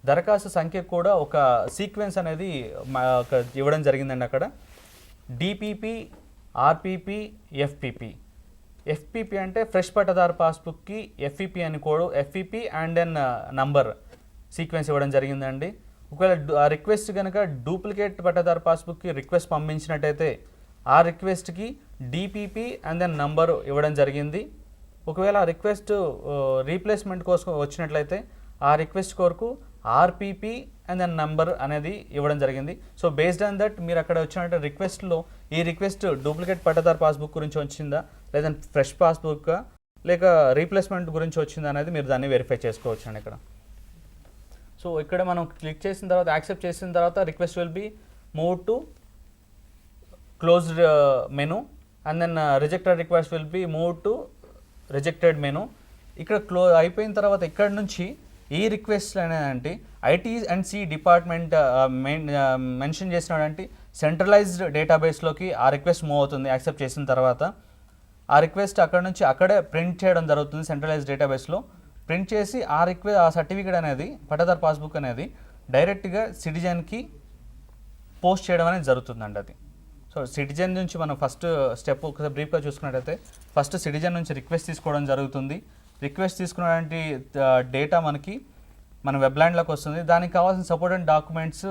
దరఖాస్తు సంఖ్య కూడా ఒక సీక్వెన్స్ అనేది ఇవ్వడం జరిగిందండి. అక్కడ డిపిపి, ఆర్పిపి, ఎఫ్పిపి. ఎఫ్పిపి అంటే ఫ్రెష్ పట్టాదారు పాస్బుక్కి ఎఫ్ఈపి అని code FEP and then number sequence ఇవ్వడం జరిగిందండి. ఒకవేళ ఆ రిక్వెస్ట్ కనుక డూప్లికేట్ పట్టాదారు పాస్బుక్కి రిక్వెస్ట్ పంపించినట్టయితే ఆ రిక్వెస్ట్కి డిపిపి అండ్ దెన్ నంబర్ ఇవ్వడం జరిగింది. ఒకవేళ ఆ రిక్వెస్ట్ రీప్లేస్మెంట్ కోసం వచ్చినట్లయితే ఆ రిక్వెస్ట్ కొరకు ఆర్పిపి అండ్ దెన్ నంబర్ అనేది ఇవ్వడం జరిగింది. సో బేస్డ్ ఆన్ దట్ మీరు అక్కడ వచ్చినట్టు రిక్వెస్ట్లో ఈ రిక్వెస్ట్ డూప్లికేట్ పట్టాదారు పాస్బుక్ గురించి వచ్చిందా లేదా ఫ్రెష్ పాస్బుక్ లేక రీప్లేస్మెంట్ గురించి వచ్చిందా అనేది మీరు దాన్ని వెరిఫై చేసుకోవచ్చు అండి. ఇక్కడ సో ఇక్కడ మనం క్లిక్ చేసిన తర్వాత యాక్సెప్ట్ చేసిన తర్వాత request will be move to closed menu and then rejected request will be move to rejected menu. ఇక్కడ అయిపోయిన తర్వాత ఇక్కడ నుంచి ఈ రిక్వెస్ట్ అనేదంటే IT and C department mention చేసినాడంటే సెంట్రలైజ్డ్ డేటాబేస్లోకి ఆ రిక్వెస్ట్ మూవ్ అవుతుంది. యాక్సెప్ట్ చేసిన తర్వాత ఆ రిక్వెస్ట్ అక్కడ నుంచి అక్కడే ప్రింట్ చేయడం జరుగుతుంది. సెంట్రలైజ్డ్ డేటాబేస్లో ప్రింట్ చేసి ఆ సర్టిఫికేట్ అనేది పట్టాదారు పాస్బుక్ అనేది డైరెక్ట్గా సిటిజన్కి పోస్ట్ చేయడం అనేది జరుగుతుందండి. అది సో సిటిజన్ నుంచి మనం ఫస్ట్ స్టెప్ ఒకసారి బ్రీఫ్గా చూసుకున్నట్టయితే ఫస్ట్ సిటిజన్ నుంచి రిక్వెస్ట్ తీసుకోవడం జరుగుతుంది. రిక్వెస్ట్ తీసుకున్నటువంటి డేటా మన వెబ్లాండ్లోకి వస్తుంది. దానికి కావాల్సిన సపోర్టెడ్ డాక్యుమెంట్స్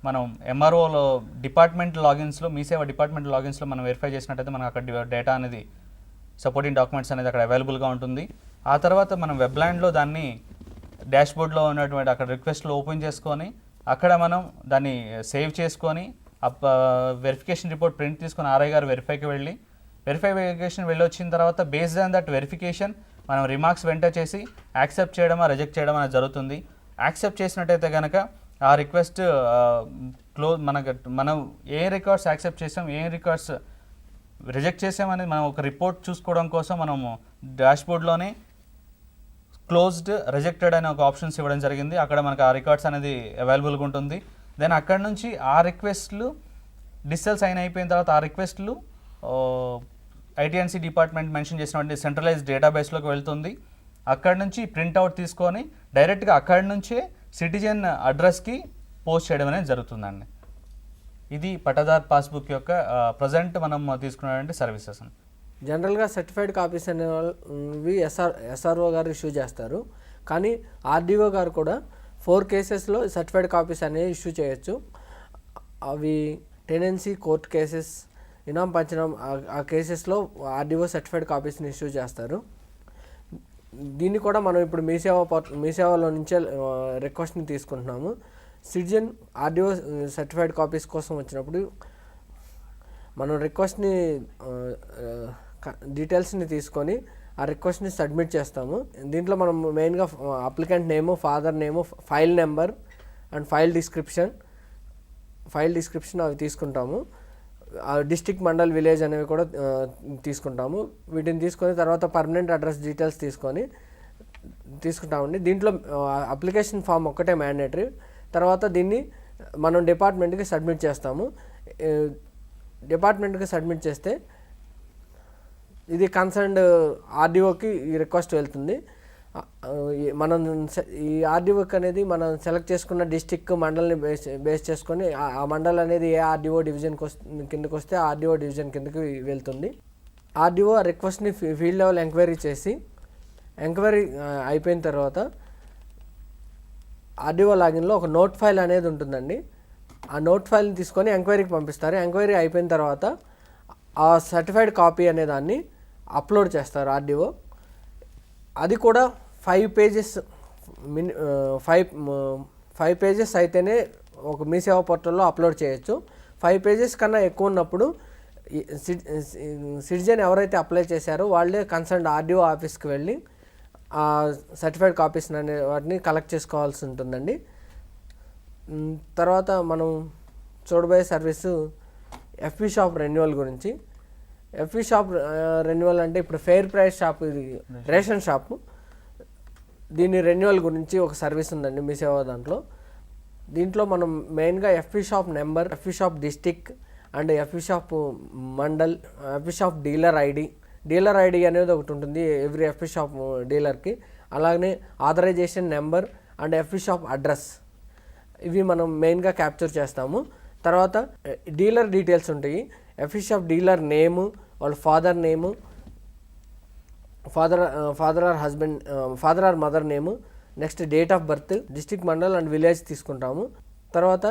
మనం ఎంఆర్ఓలో డిపార్ట్మెంట్ లాగిన్స్లో మీ సేవ డిపార్ట్మెంట్ లాగిన్స్లో మనం వెరిఫై చేసినట్టయితే మనకు అక్కడ డేటా అనేది సపోర్టింగ్ డాక్యుమెంట్స్ అనేది అక్కడ అవైలబుల్గా ఉంటుంది. ఆ తర్వాత మనం వెబ్లాండ్లో దాన్ని డాష్బోర్డ్లో ఉన్నటువంటి అక్కడ రిక్వెస్ట్లో ఓపెన్ చేసుకొని అక్కడ మనం దాన్ని సేవ్ చేసుకొని వెరిఫికేషన్ రిపోర్ట్ ప్రింట్ తీసుకొని ఆర్ఐ గారు వెరిఫికేషన్ వెళ్ళి వచ్చిన తర్వాత బేస్డ్ ఆన్ దట్ వెరిఫికేషన్ మనం రిమార్క్స్ వెంటర్ చేసి యాక్సెప్ట్ చేయడమా రిజెక్ట్ చేయడం అనేది జరుగుతుంది. యాక్సెప్ట్ చేసినట్టయితే కనుక ఆ రిక్వెస్ట్ మనం ఏ రికార్డ్స్ యాక్సెప్ట్ చేసాం ఏ రికార్డ్స్ రిజెక్ట్ చేసామనేది మనం ఒక రిపోర్ట్ చూసుకోవడం కోసం మనము డాష్బోర్డ్లోనే క్లోజ్డ్ రిజెక్టెడ్ అనే ఒక ఆప్షన్స్ ఇవ్వడం జరిగింది. అక్కడ మనకు ఆ రికార్డ్స్ అనేది అవైలబుల్గా ఉంటుంది. దెన్ అక్కడ నుంచి ఆ రిక్వెస్ట్లు డిజిటల్ సైన్ అయిపోయిన తర్వాత ఆ రిక్వెస్ట్లు ఐటీఎన్సీ డిపార్ట్మెంట్ మెన్షన్ చేసినటువంటి సెంట్రలైజ్డ్ డేటాబేస్లోకి వెళ్తుంది. అక్కడ నుంచి ప్రింట్అవుట్ తీసుకొని డైరెక్ట్గా అక్కడి నుంచే సిటిజన్ అడ్రస్కి పోస్ట్ చేయడం అనేది జరుగుతుందండి. ఇది పట్టాదార్ పాస్బుక్ యొక్క ప్రజెంట్ మనం తీసుకున్నటువంటి సర్వీసెస్. జనరల్గా సర్టిఫైడ్ కాపీస్ అనేవి ఎస్ఆర్ఓ గారు ఇష్యూ చేస్తారు. కానీ ఆర్డీఓ గారు కూడా 4 కేసెస్లో సర్టిఫైడ్ కాపీస్ అనేవి ఇష్యూ చేయొచ్చు. అవి టెనెన్సీ కోర్ట్ కేసెస్, ఇనాం పంచనాం ఆ కేసెస్లో ఆర్డీఓ సర్టిఫైడ్ కాపీస్ని ఇష్యూ చేస్తారు. దీన్ని కూడా మనం ఇప్పుడు మీ సేవలో నుంచే రిక్వెస్ట్ని తీసుకుంటున్నాము. సిటిజన్ ఆర్డీఓ సర్టిఫైడ్ కాపీస్ కోసం వచ్చినప్పుడు మనం రిక్వెస్ట్ని డీటెయిల్స్ని తీసుకొని ఆ రిక్వెస్ట్ని సబ్మిట్ చేస్తాము. దీంట్లో మనం మెయిన్గా applicant name, father name, file number and file description అవి తీసుకుంటాము. డిస్ట్రిక్ట్, మండల్, విలేజ్ అనేవి కూడా తీసుకుంటాము. వీటిని తీసుకొని తర్వాత పర్మనెంట్ అడ్రస్ డీటెయిల్స్ తీసుకుంటామండి. దీంట్లో అప్లికేషన్ ఫామ్ ఒక్కటే మ్యాండేటరీ. తర్వాత దీన్ని మనం డిపార్ట్మెంట్కి సబ్మిట్ చేస్తాము. డిపార్ట్మెంట్కి సబ్మిట్ చేస్తే ఇది కన్సర్న్డ్ ఆర్డీఓకి ఈ రిక్వెస్ట్ వెళ్తుంది. మనం ఈ ఆర్డీఓకి అనేది మనం సెలెక్ట్ చేసుకున్న డిస్టిక్, మండల్ని బేస్ చేసుకొని ఆ మండల్ అనేది ఏ ఆర్డీఓ డివిజన్ కిందకి వస్తే ఆ ఆర్డీఓ డివిజన్ కిందకి వెళ్తుంది. ఆర్డీఓ ఆ రిక్వెస్ట్ని ఫీల్డ్ లెవెల్ ఎంక్వైరీ చేసి ఎంక్వైరీ అయిపోయిన తర్వాత ఆర్డీఓ లాగిన్లో ఒక నోట్ ఫైల్ అనేది ఉంటుందండి. ఆ నోట్ ఫైల్ని తీసుకొని ఎంక్వైరీకి పంపిస్తారు. ఎంక్వైరీ అయిపోయిన తర్వాత ఆ సర్టిఫైడ్ కాపీ అనే దాన్ని అప్లోడ్ చేస్తారు ఆర్డీఓ. అది కూడా 5 పేజెస్ 5 పేజెస్ అయితేనే ఒక మీ సేవా పోర్టల్లో అప్లోడ్ చేయొచ్చు. 5 పేజెస్ కన్నా ఎక్కువ ఉన్నప్పుడు సిటిజన్ ఎవరైతే అప్లై చేశారో వాళ్ళే కన్సర్న్డ్ ఆర్డీఓ ఆఫీస్కి వెళ్ళి ఆ సర్టిఫైడ్ కాపీస్ అనే వాటిని కలెక్ట్ చేసుకోవాల్సి ఉంటుందండి. తర్వాత మనం చూడబోయే సర్వీసు ఎఫ్పి షాప్ రెన్యువల్ గురించి. ఎఫ్పి షాప్ రెన్యువల్ అంటే ఇప్పుడు ఫెయిర్ ప్రైస్ షాప్, ఇది రేషన్ షాపు. దీని రెన్యువల్ గురించి ఒక సర్వీస్ ఉందండి మీ సేవ దీంట్లో మనం మెయిన్గా FP shop number, FP shop district and FP shop mandal, FP shop dealer ID అనేది ఒకటి ఉంటుంది ఎవ్రీ ఎఫ్పి షాప్ డీలర్కి. అలాగనే authorization number and FP shop address, ఇవి మనం మెయిన్గా క్యాప్చర్ చేస్తాము. తర్వాత డీలర్ డీటెయిల్స్ ఉంటాయి. ఎఫ్పి షాప్ డీలర్ నేము, వాళ్ళ father name, father or mother name, next date of birth, district, mandal and village తీసుకుంటాము. తర్వాత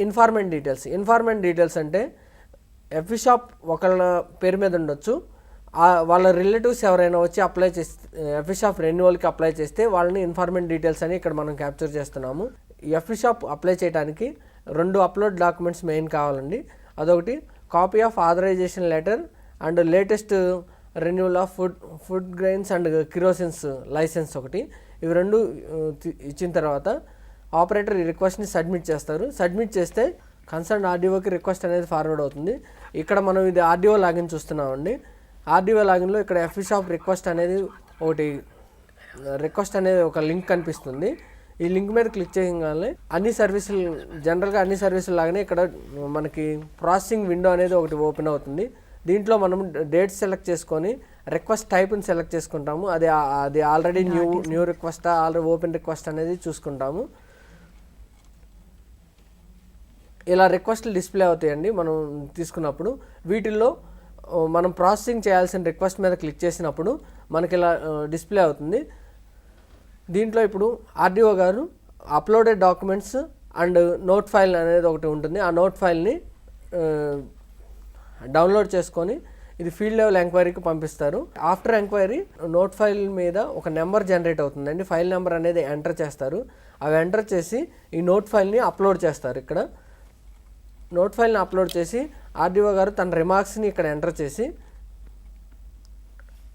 ఇన్ఫార్మెంట్ డీటెయిల్స్ అంటే ఎఫ్పి షాప్ ఒకళ్ళ పేరు మీద ఉండొచ్చు. వాళ్ళ రిలేటివ్స్ ఎవరైనా వచ్చి అప్లై చేస్తే ఎఫ్పి షాప్ రెన్యువల్కి అప్లై చేస్తే వాళ్ళని ఇన్ఫార్మెంట్ డీటెయిల్స్ అని ఇక్కడ మనం క్యాప్చర్ చేస్తున్నాము. ఎఫ్పి షాప్ అప్లై చేయడానికి 2 అప్లోడ్ డాక్యుమెంట్స్ మెయిన్ కావాలండి. అదొకటి copy of authorisation letter and latest renewal of food grains and kerosenes licence ఒకటి. ఇవి రెండు ఇచ్చిన తర్వాత ఆపరేటర్ ఈ రిక్వెస్ట్ని సబ్మిట్ చేస్తారు. సబ్మిట్ చేస్తే కన్సర్న్ ఆర్డీఓకి రిక్వెస్ట్ అనేది ఫార్వర్డ్ అవుతుంది. ఇక్కడ మనం ఇది ఆర్డీఓ లాగిన్ చూస్తున్నామండి. ఆర్డీఓ లాగిన్లో ఇక్కడ ఎఫ్బిషాప్ రిక్వెస్ట్ అనేది ఒక లింక్ కనిపిస్తుంది. ఈ లింక్ మీద క్లిక్ చేయగానే అన్ని సర్వీసులు జనరల్గా అన్ని సర్వీసులు లాగానే ఇక్కడ మనకి ప్రాసెసింగ్ విండో అనేది ఒకటి ఓపెన్ అవుతుంది. దీంట్లో మనం డేట్ సెలెక్ట్ చేసుకొని రిక్వెస్ట్ టైప్ని సెలెక్ట్ చేసుకుంటాము. అది ఆల్రెడీ న్యూ రిక్వెస్టా ఆల్రెడీ ఓపెన్ రిక్వెస్ట్ అనేది చూసుకుంటాము. ఇలా రిక్వెస్ట్లు డిస్ప్లే అవుతాయండి మనం తీసుకున్నప్పుడు. వీటిల్లో మనం ప్రాసెసింగ్ చేయాల్సిన రిక్వెస్ట్ మీద క్లిక్ చేసినప్పుడు మనకి ఇలా డిస్ప్లే అవుతుంది. దీంట్లో ఇప్పుడు ఆర్డీఓ గారు uploaded documents and note file అనేది ఒకటి ఉంటుంది. ఆ నోట్ ఫైల్ని డౌన్లోడ్ చేసుకొని ఇది ఫీల్డ్ లెవెల్ ఎంక్వైరీకి పంపిస్తారు. ఆఫ్టర్ ఎంక్వైరీ నోట్ ఫైల్ మీద ఒక నెంబర్ జనరేట్ అవుతుందండి. ఫైల్ నెంబర్ అనేది ఎంటర్ చేస్తారు. అవి ఎంటర్ చేసి ఈ నోట్ ఫైల్ని అప్లోడ్ చేస్తారు. ఇక్కడ నోట్ ఫైల్ని అప్లోడ్ చేసి ఆర్డీఓ గారు తన రిమార్క్స్ని ఇక్కడ ఎంటర్ చేసి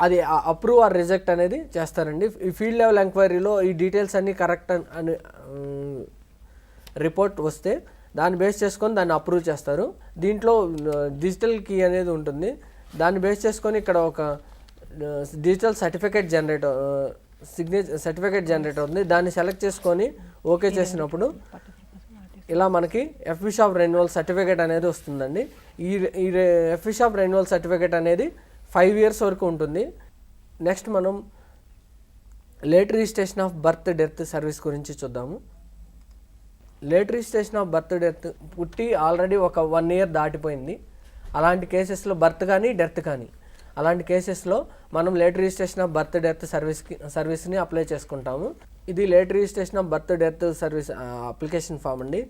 అది అప్రూవ్ ఆర్ రిజెక్ట్ అనేది చేస్తారండి. ఈ ఫీల్డ్ లెవెల్ ఎంక్వైరీలో ఈ డీటెయిల్స్ అన్నీ కరెక్ట్ అని రిపోర్ట్ వస్తే దాన్ని బేస్ చేసుకొని దాన్ని అప్రూవ్ చేస్తారు. దీంట్లో డిజిటల్ కీ అనేది ఉంటుంది. దాన్ని బేస్ చేసుకొని ఇక్కడ ఒక డిజిటల్ సర్టిఫికేట్ జనరేట్ అవుతుంది. దాన్ని సెలెక్ట్ చేసుకొని ఓకే చేసినప్పుడు ఇలా మనకి ఎఫ్బిషాప్ రెన్యువల్ సర్టిఫికేట్ అనేది వస్తుందండి. ఈ ఎఫ్బిషాప్ రెన్యువల్ సర్టిఫికేట్ అనేది 5 years వరకు ఉంటుంది. నెక్స్ట్ మనం late registration of birth death service గురించి చూద్దాము. Late registration of birth death పుట్టి ఆల్రెడీ ఒక 1 year దాటిపోయింది. అలాంటి కేసెస్లో బర్త్ కానీ డెత్ కానీ అలాంటి కేసెస్లో మనం late registration of birth death సర్వీస్ని అప్లై చేసుకుంటాము. ఇది late registration of birth death service application form అండి.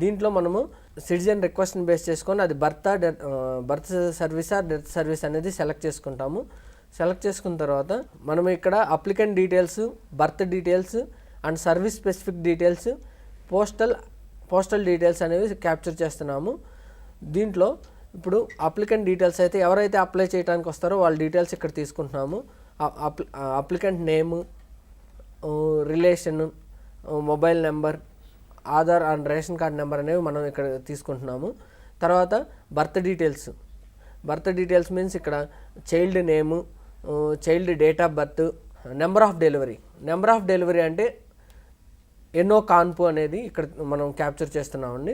దీంట్లో మనము సిటిజన్ రిక్వెస్ట్ని బేస్ చేసుకొని అది బర్త్ సర్వీసా డెత్ సర్వీస్ అనేది సెలెక్ట్ చేసుకుంటాము. సెలెక్ట్ చేసుకున్న తర్వాత మనం ఇక్కడ applicant details, birth details and service specific details, postal details అనేవి క్యాప్చర్ చేస్తున్నాము. దీంట్లో ఇప్పుడు అప్లికెంట్ డీటెయిల్స్ అయితే ఎవరైతే అప్లై చేయడానికి వస్తారో వాళ్ళ డీటెయిల్స్ ఇక్కడ తీసుకుంటున్నాము. Applicant name, relation, mobile number, Aadhaar and ration card number అనేవి మనం ఇక్కడ తీసుకుంటున్నాము. తర్వాత బర్త్ డీటెయిల్స్ మీన్స్ ఇక్కడ child name, child date of birth, number of delivery అంటే ఎన్నో కాన్పు అనేది ఇక్కడ మనం క్యాప్చర్ చేస్తున్నామండి.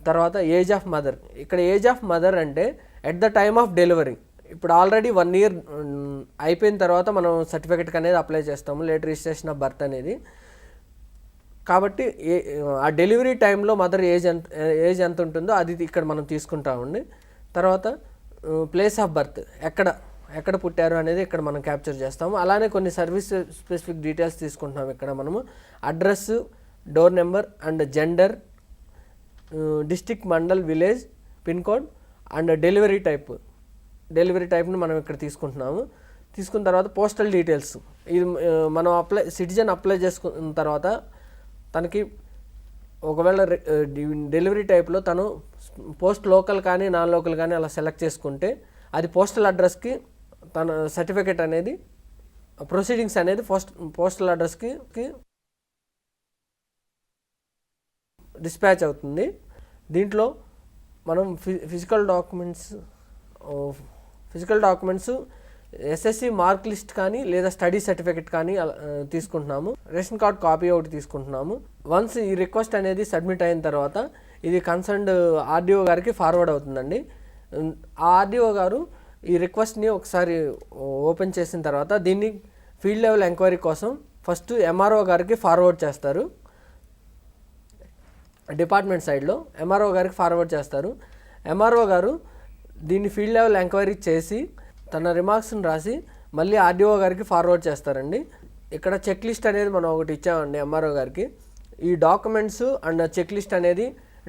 తర్వాత ఏజ్ ఆఫ్ మదర్, ఇక్కడ ఏజ్ ఆఫ్ మదర్ అంటే at the time of delivery. ఇప్పుడు ఆల్రెడీ 1 year అయిపోయిన తర్వాత మనం సర్టిఫికేట్కి అనేది అప్లై చేస్తాము లేట్ రిజిస్ట్రేషన్ ఆఫ్ బర్త్ అనేది. కాబట్టి ఆ డెలివరీ టైంలో మదర్ ఏజ్ ఎంత ఉంటుందో అది ఇక్కడ మనం తీసుకుంటామండి. తర్వాత ప్లేస్ ఆఫ్ బర్త్, ఎక్కడ పుట్టారు అనేది ఇక్కడ మనం క్యాప్చర్ చేస్తాము. అలానే కొన్ని సర్వీస్ స్పెసిఫిక్ డీటెయిల్స్ తీసుకుంటున్నాము. ఇక్కడ మనము address, door number and gender, district, mandal, village, pin code and delivery టైప్ని మనం ఇక్కడ తీసుకుంటున్నాము. తీసుకున్న తర్వాత పోస్టల్ డీటెయిల్స్, ఇది మనం సిటిజన్ అప్లై చేసుకున్న తర్వాత తనకి ఒకవేళ డెలివరీ టైప్లో తను పోస్ట్ లోకల్ కానీ నాన్ లోకల్ కానీ అలా సెలెక్ట్ చేసుకుంటే అది పోస్టల్ అడ్రస్కి తన సర్టిఫికేట్ అనేది ప్రొసీడింగ్స్ అనేది పోస్టల్ అడ్రస్కి డిస్పాచ్ అవుతుంది. దీంట్లో మనం physical documents SSC mark list కానీ లేదా స్టడీ సర్టిఫికేట్ కానీ తీసుకుంటున్నాము. రేషన్ కార్డ్ కాపీ ఒకటి తీసుకుంటున్నాము. వన్స్ ఈ రిక్వెస్ట్ అనేది సబ్మిట్ అయిన తర్వాత ఇది కన్సర్న్డ్ ఆర్డీఓ గారికి ఫార్వర్డ్ అవుతుందండి. ఆ ఆర్డీఓ గారు ఈ రిక్వెస్ట్ని ఒకసారి ఓపెన్ చేసిన తర్వాత దీన్ని ఫీల్డ్ లెవెల్ ఎంక్వైరీ కోసం ఫస్ట్ ఎంఆర్ఓ గారికి ఫార్వర్డ్ చేస్తారు. డిపార్ట్మెంట్ సైడ్లో ఎంఆర్ఓ గారికి ఫార్వర్డ్ చేస్తారు. ఎంఆర్ఓ గారు దీన్ని ఫీల్డ్ లెవెల్ ఎంక్వైరీ చేసి తన రిమార్క్స్ని రాసి మళ్ళీ ఆర్డీఓ గారికి ఫార్వర్డ్ చేస్తారండి. ఇక్కడ చెక్ లిస్ట్ అనేది మనం ఒకటి ఇచ్చామండి ఎంఆర్ఓ గారికి. ఈ డాక్యుమెంట్స్ అండ్ చెక్ లిస్ట్ అనేది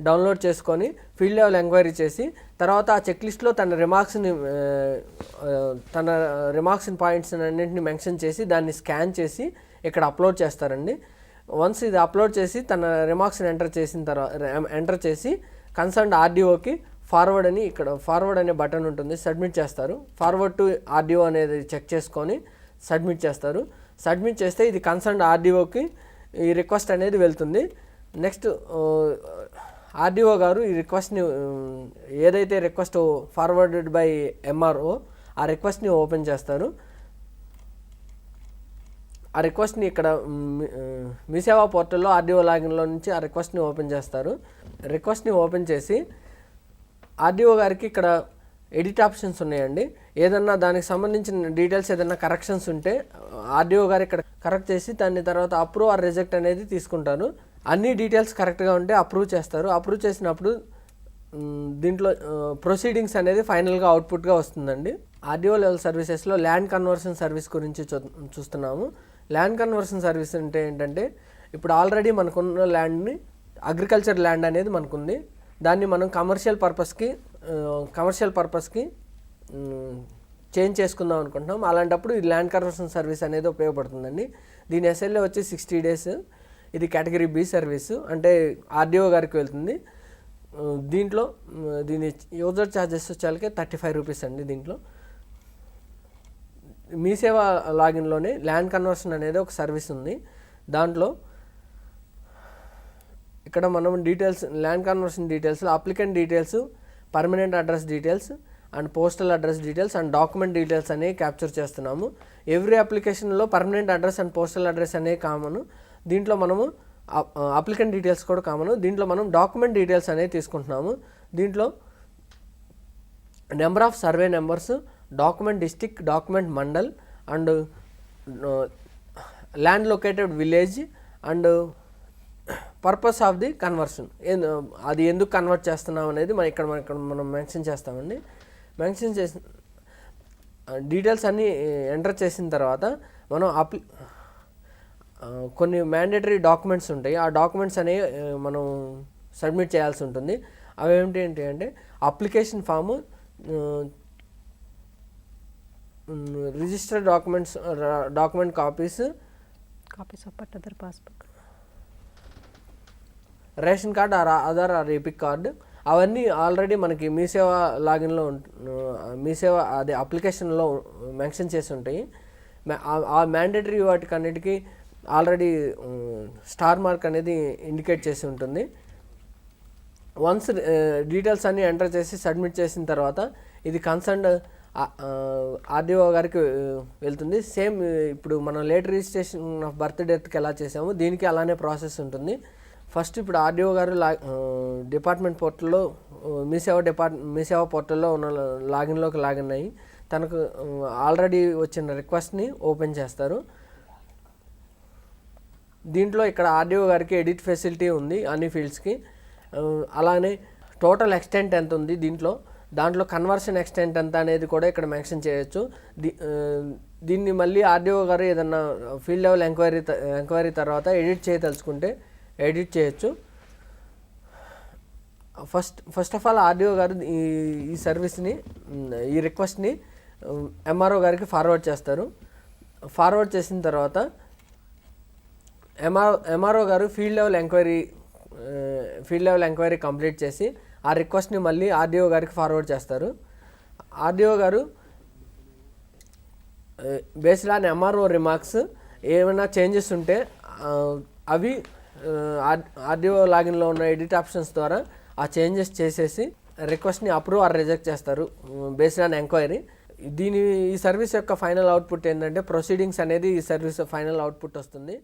డౌన్లోడ్ చేసుకొని ఫీల్డ్ లెవెల్ ఎంక్వైరీ చేసి తర్వాత ఆ చెక్ లిస్ట్లో తన రిమార్క్స్ పాయింట్స్ అన్నింటిని మెన్షన్ చేసి దాన్ని స్కాన్ చేసి ఇక్కడ అప్లోడ్ చేస్తారండి. వన్స్ ఇది అప్లోడ్ చేసి తన రిమార్క్స్ని ఎంటర్ చేసి కన్సర్న్డ్ ఆర్డీఓకి ఫార్వర్డ్ అని ఇక్కడ ఫార్వర్డ్ అనే బటన్ ఉంటుంది, సబ్మిట్ చేస్తారు. ఫార్వర్డ్ టు ఆర్డీఓ అనేది చెక్ చేసుకొని సబ్మిట్ చేస్తారు. సబ్మిట్ చేస్తే ఇది కన్సర్న్ ఆర్డీఓకి ఈ రిక్వెస్ట్ అనేది వెళ్తుంది. నెక్స్ట్ ఆర్డీఓ గారు ఈ రిక్వెస్ట్ని ఏదైతే రిక్వెస్ట్ ఫార్వర్డెడ్ బై ఎంఆర్ఓ ఆ రిక్వెస్ట్ని ఓపెన్ చేస్తారు. ఆ రిక్వెస్ట్ని ఇక్కడ మీ సేవా పోర్టల్లో ఆర్డీఓ లాగిన్లో నుంచి ఆ రిక్వెస్ట్ని ఓపెన్ చేస్తారు. రిక్వెస్ట్ని ఓపెన్ చేసి ఆర్డీఓ గారికి ఇక్కడ ఎడిట్ ఆప్షన్స్ ఉన్నాయండి. ఏదన్నా దానికి సంబంధించిన డీటెయిల్స్ ఏదైనా కరెక్షన్స్ ఉంటే ఆర్డీఓ గారు ఇక్కడ కరెక్ట్ చేసి దాని తర్వాత అప్రూవ్ ఆర్ రిజెక్ట్ అనేది తీసుకుంటారు. అన్ని డీటెయిల్స్ కరెక్ట్గా ఉంటే అప్రూవ్ చేస్తారు. అప్రూవ్ చేసినప్పుడు దీంట్లో ప్రొసీడింగ్స్ అనేది ఫైనల్గా అవుట్పుట్గా వస్తుందండి. ఆర్డీఓ లెవెల్ సర్వీసెస్లో ల్యాండ్ కన్వర్షన్ సర్వీస్ గురించి చూస్తున్నాము. ల్యాండ్ కన్వర్షన్ సర్వీస్ అంటే ఏంటంటే ఇప్పుడు ఆల్రెడీ మనకున్న ల్యాండ్ని అగ్రికల్చర్ ల్యాండ్ అనేది మనకుంది, దాన్ని మనం కమర్షియల్ పర్పస్కి చేంజ్ చేసుకుందాం అనుకుంటున్నాం. అలాంటప్పుడు ఈ ల్యాండ్ కన్వర్షన్ సర్వీస్ అనేది ఉపయోగపడుతుందండి. దీని ఎస్ఎల్ఏ వచ్చి 60 days. ఇది కేటగిరీ బి సర్వీసు, అంటే ఆర్డీఓ గారికి వెళ్తుంది. దీంట్లో దీని యూజర్ ఛార్జెస్ వచ్చేకే 35 రూపీస్ అండి. దీంట్లో మీ సేవా లాగిన్లోనే ల్యాండ్ కన్వర్షన్ అనేది ఒక సర్వీస్ ఉంది. దాంట్లో ఇక్కడ మనం details land conversion details, applicant details, permanent address details and postal address details and document details అనేవి క్యాప్చర్ చేస్తున్నాము. ఎవ్రీ అప్లికేషన్లో permanent address and postal address అనేవి కామను. దీంట్లో మనము అప్లికెంట్ డీటెయిల్స్ కూడా కామను. దీంట్లో మనం డాక్యుమెంట్ డీటెయిల్స్ అనేవి తీసుకుంటున్నాము. దీంట్లో number of survey numbers, document district, document mandal and land located village and purpose of the conversion, అది ఎందుకు కన్వర్ట్ చేస్తున్నాం అనేది మనం మెన్షన్ చేస్తామండి. మెన్షన్ చేసిన డీటెయిల్స్ అన్నీ ఎంటర్ చేసిన తర్వాత మనం కొన్ని మ్యాండేటరీ డాక్యుమెంట్స్ ఉంటాయి. ఆ డాక్యుమెంట్స్ అనేవి మనం సబ్మిట్ చేయాల్సి ఉంటుంది. అవి ఏంటి అంటే application form, registered document copies of పట్టదారు passbook, ration card, Aadhaar or EPIC card, అవన్నీ ఆల్రెడీ మనకి మీ సేవా లాగిన్లో మీ సేవ అదే అప్లికేషన్లో మెన్షన్ చేసి ఉంటాయి. ఆ మ్యాండేటరీ వాటికి అన్నిటికీ ఆల్రెడీ స్టార్ మార్క్ అనేది ఇండికేట్ చేసి ఉంటుంది. వన్స్ డీటెయిల్స్ అన్నీ ఎంటర్ చేసి సబ్మిట్ చేసిన తర్వాత ఇది కన్సర్న్డ్ ఆర్డీఓ గారికి వెళ్తుంది. సేమ్ ఇప్పుడు మనం లేట్ రిజిస్ట్రేషన్ ఆఫ్ బర్త్ డెత్కి ఎలా చేసామో దీనికి అలానే ప్రాసెస్ ఉంటుంది. ఫస్ట్ ఇప్పుడు ఆర్డీఓ గారు డిపార్ట్మెంట్ పోర్టల్లో మీ సేవా పోర్టల్లో ఉన్న లాగిన్లోకి లాగిన్ అయ్యి తనకు ఆల్రెడీ వచ్చిన రిక్వెస్ట్ని ఓపెన్ చేస్తారు. దీంట్లో ఇక్కడ ఆర్డీఓ గారికి ఎడిట్ ఫెసిలిటీ ఉంది అన్ని ఫీల్డ్స్కి. అలానే టోటల్ ఎక్స్టెంట్ ఎంత ఉంది దాంట్లో కన్వర్షన్ ఎక్స్టెంట్ ఎంత అనేది కూడా ఇక్కడ మెన్షన్ చేయొచ్చు. దీన్ని మళ్ళీ ఆర్డీఓ గారు ఏదన్నా ఫీల్డ్ లెవెల్ ఎంక్వైరీ తర్వాత ఎడిట్ చేయదలుచుకుంటే ఎడిట్ చేయొచ్చు. ఫస్ట్ ఆఫ్ ఆల్ ఆర్డీఓ గారు ఈ సర్వీస్ని ఈ రిక్వెస్ట్ని ఎంఆర్ఓ గారికి ఫార్వర్డ్ చేస్తారు. ఫార్వర్డ్ చేసిన తర్వాత ఎంఆర్ఓ గారు ఫీల్డ్ లెవెల్ ఎంక్వైరీ కంప్లీట్ చేసి ఆ రిక్వెస్ట్ని మళ్ళీ ఆర్డీఓ గారికి ఫార్వర్డ్ చేస్తారు. ఆర్డీఓ గారు బేస్డ్ ఆన్ ఎంఆర్ఓ రిమార్క్స్ ఏమైనా చేంజెస్ ఉంటే అవి ఆర్డీఓ లాగిన్లో ఉన్న ఎడిట్ ఆప్షన్స్ ద్వారా ఆ చేంజెస్ చేసేసి రిక్వెస్ట్ని అప్రూవ్ ఆర్ రిజెక్ట్ చేస్తారు బేస్డ్ ఆన్ ఎంక్వైరీ. ఈ సర్వీస్ యొక్క ఫైనల్ అవుట్పుట్ ఏంటంటే ప్రొసీడింగ్స్ అనేది ఈ సర్వీస్ ఫైనల్ అవుట్పుట్ వస్తుంది.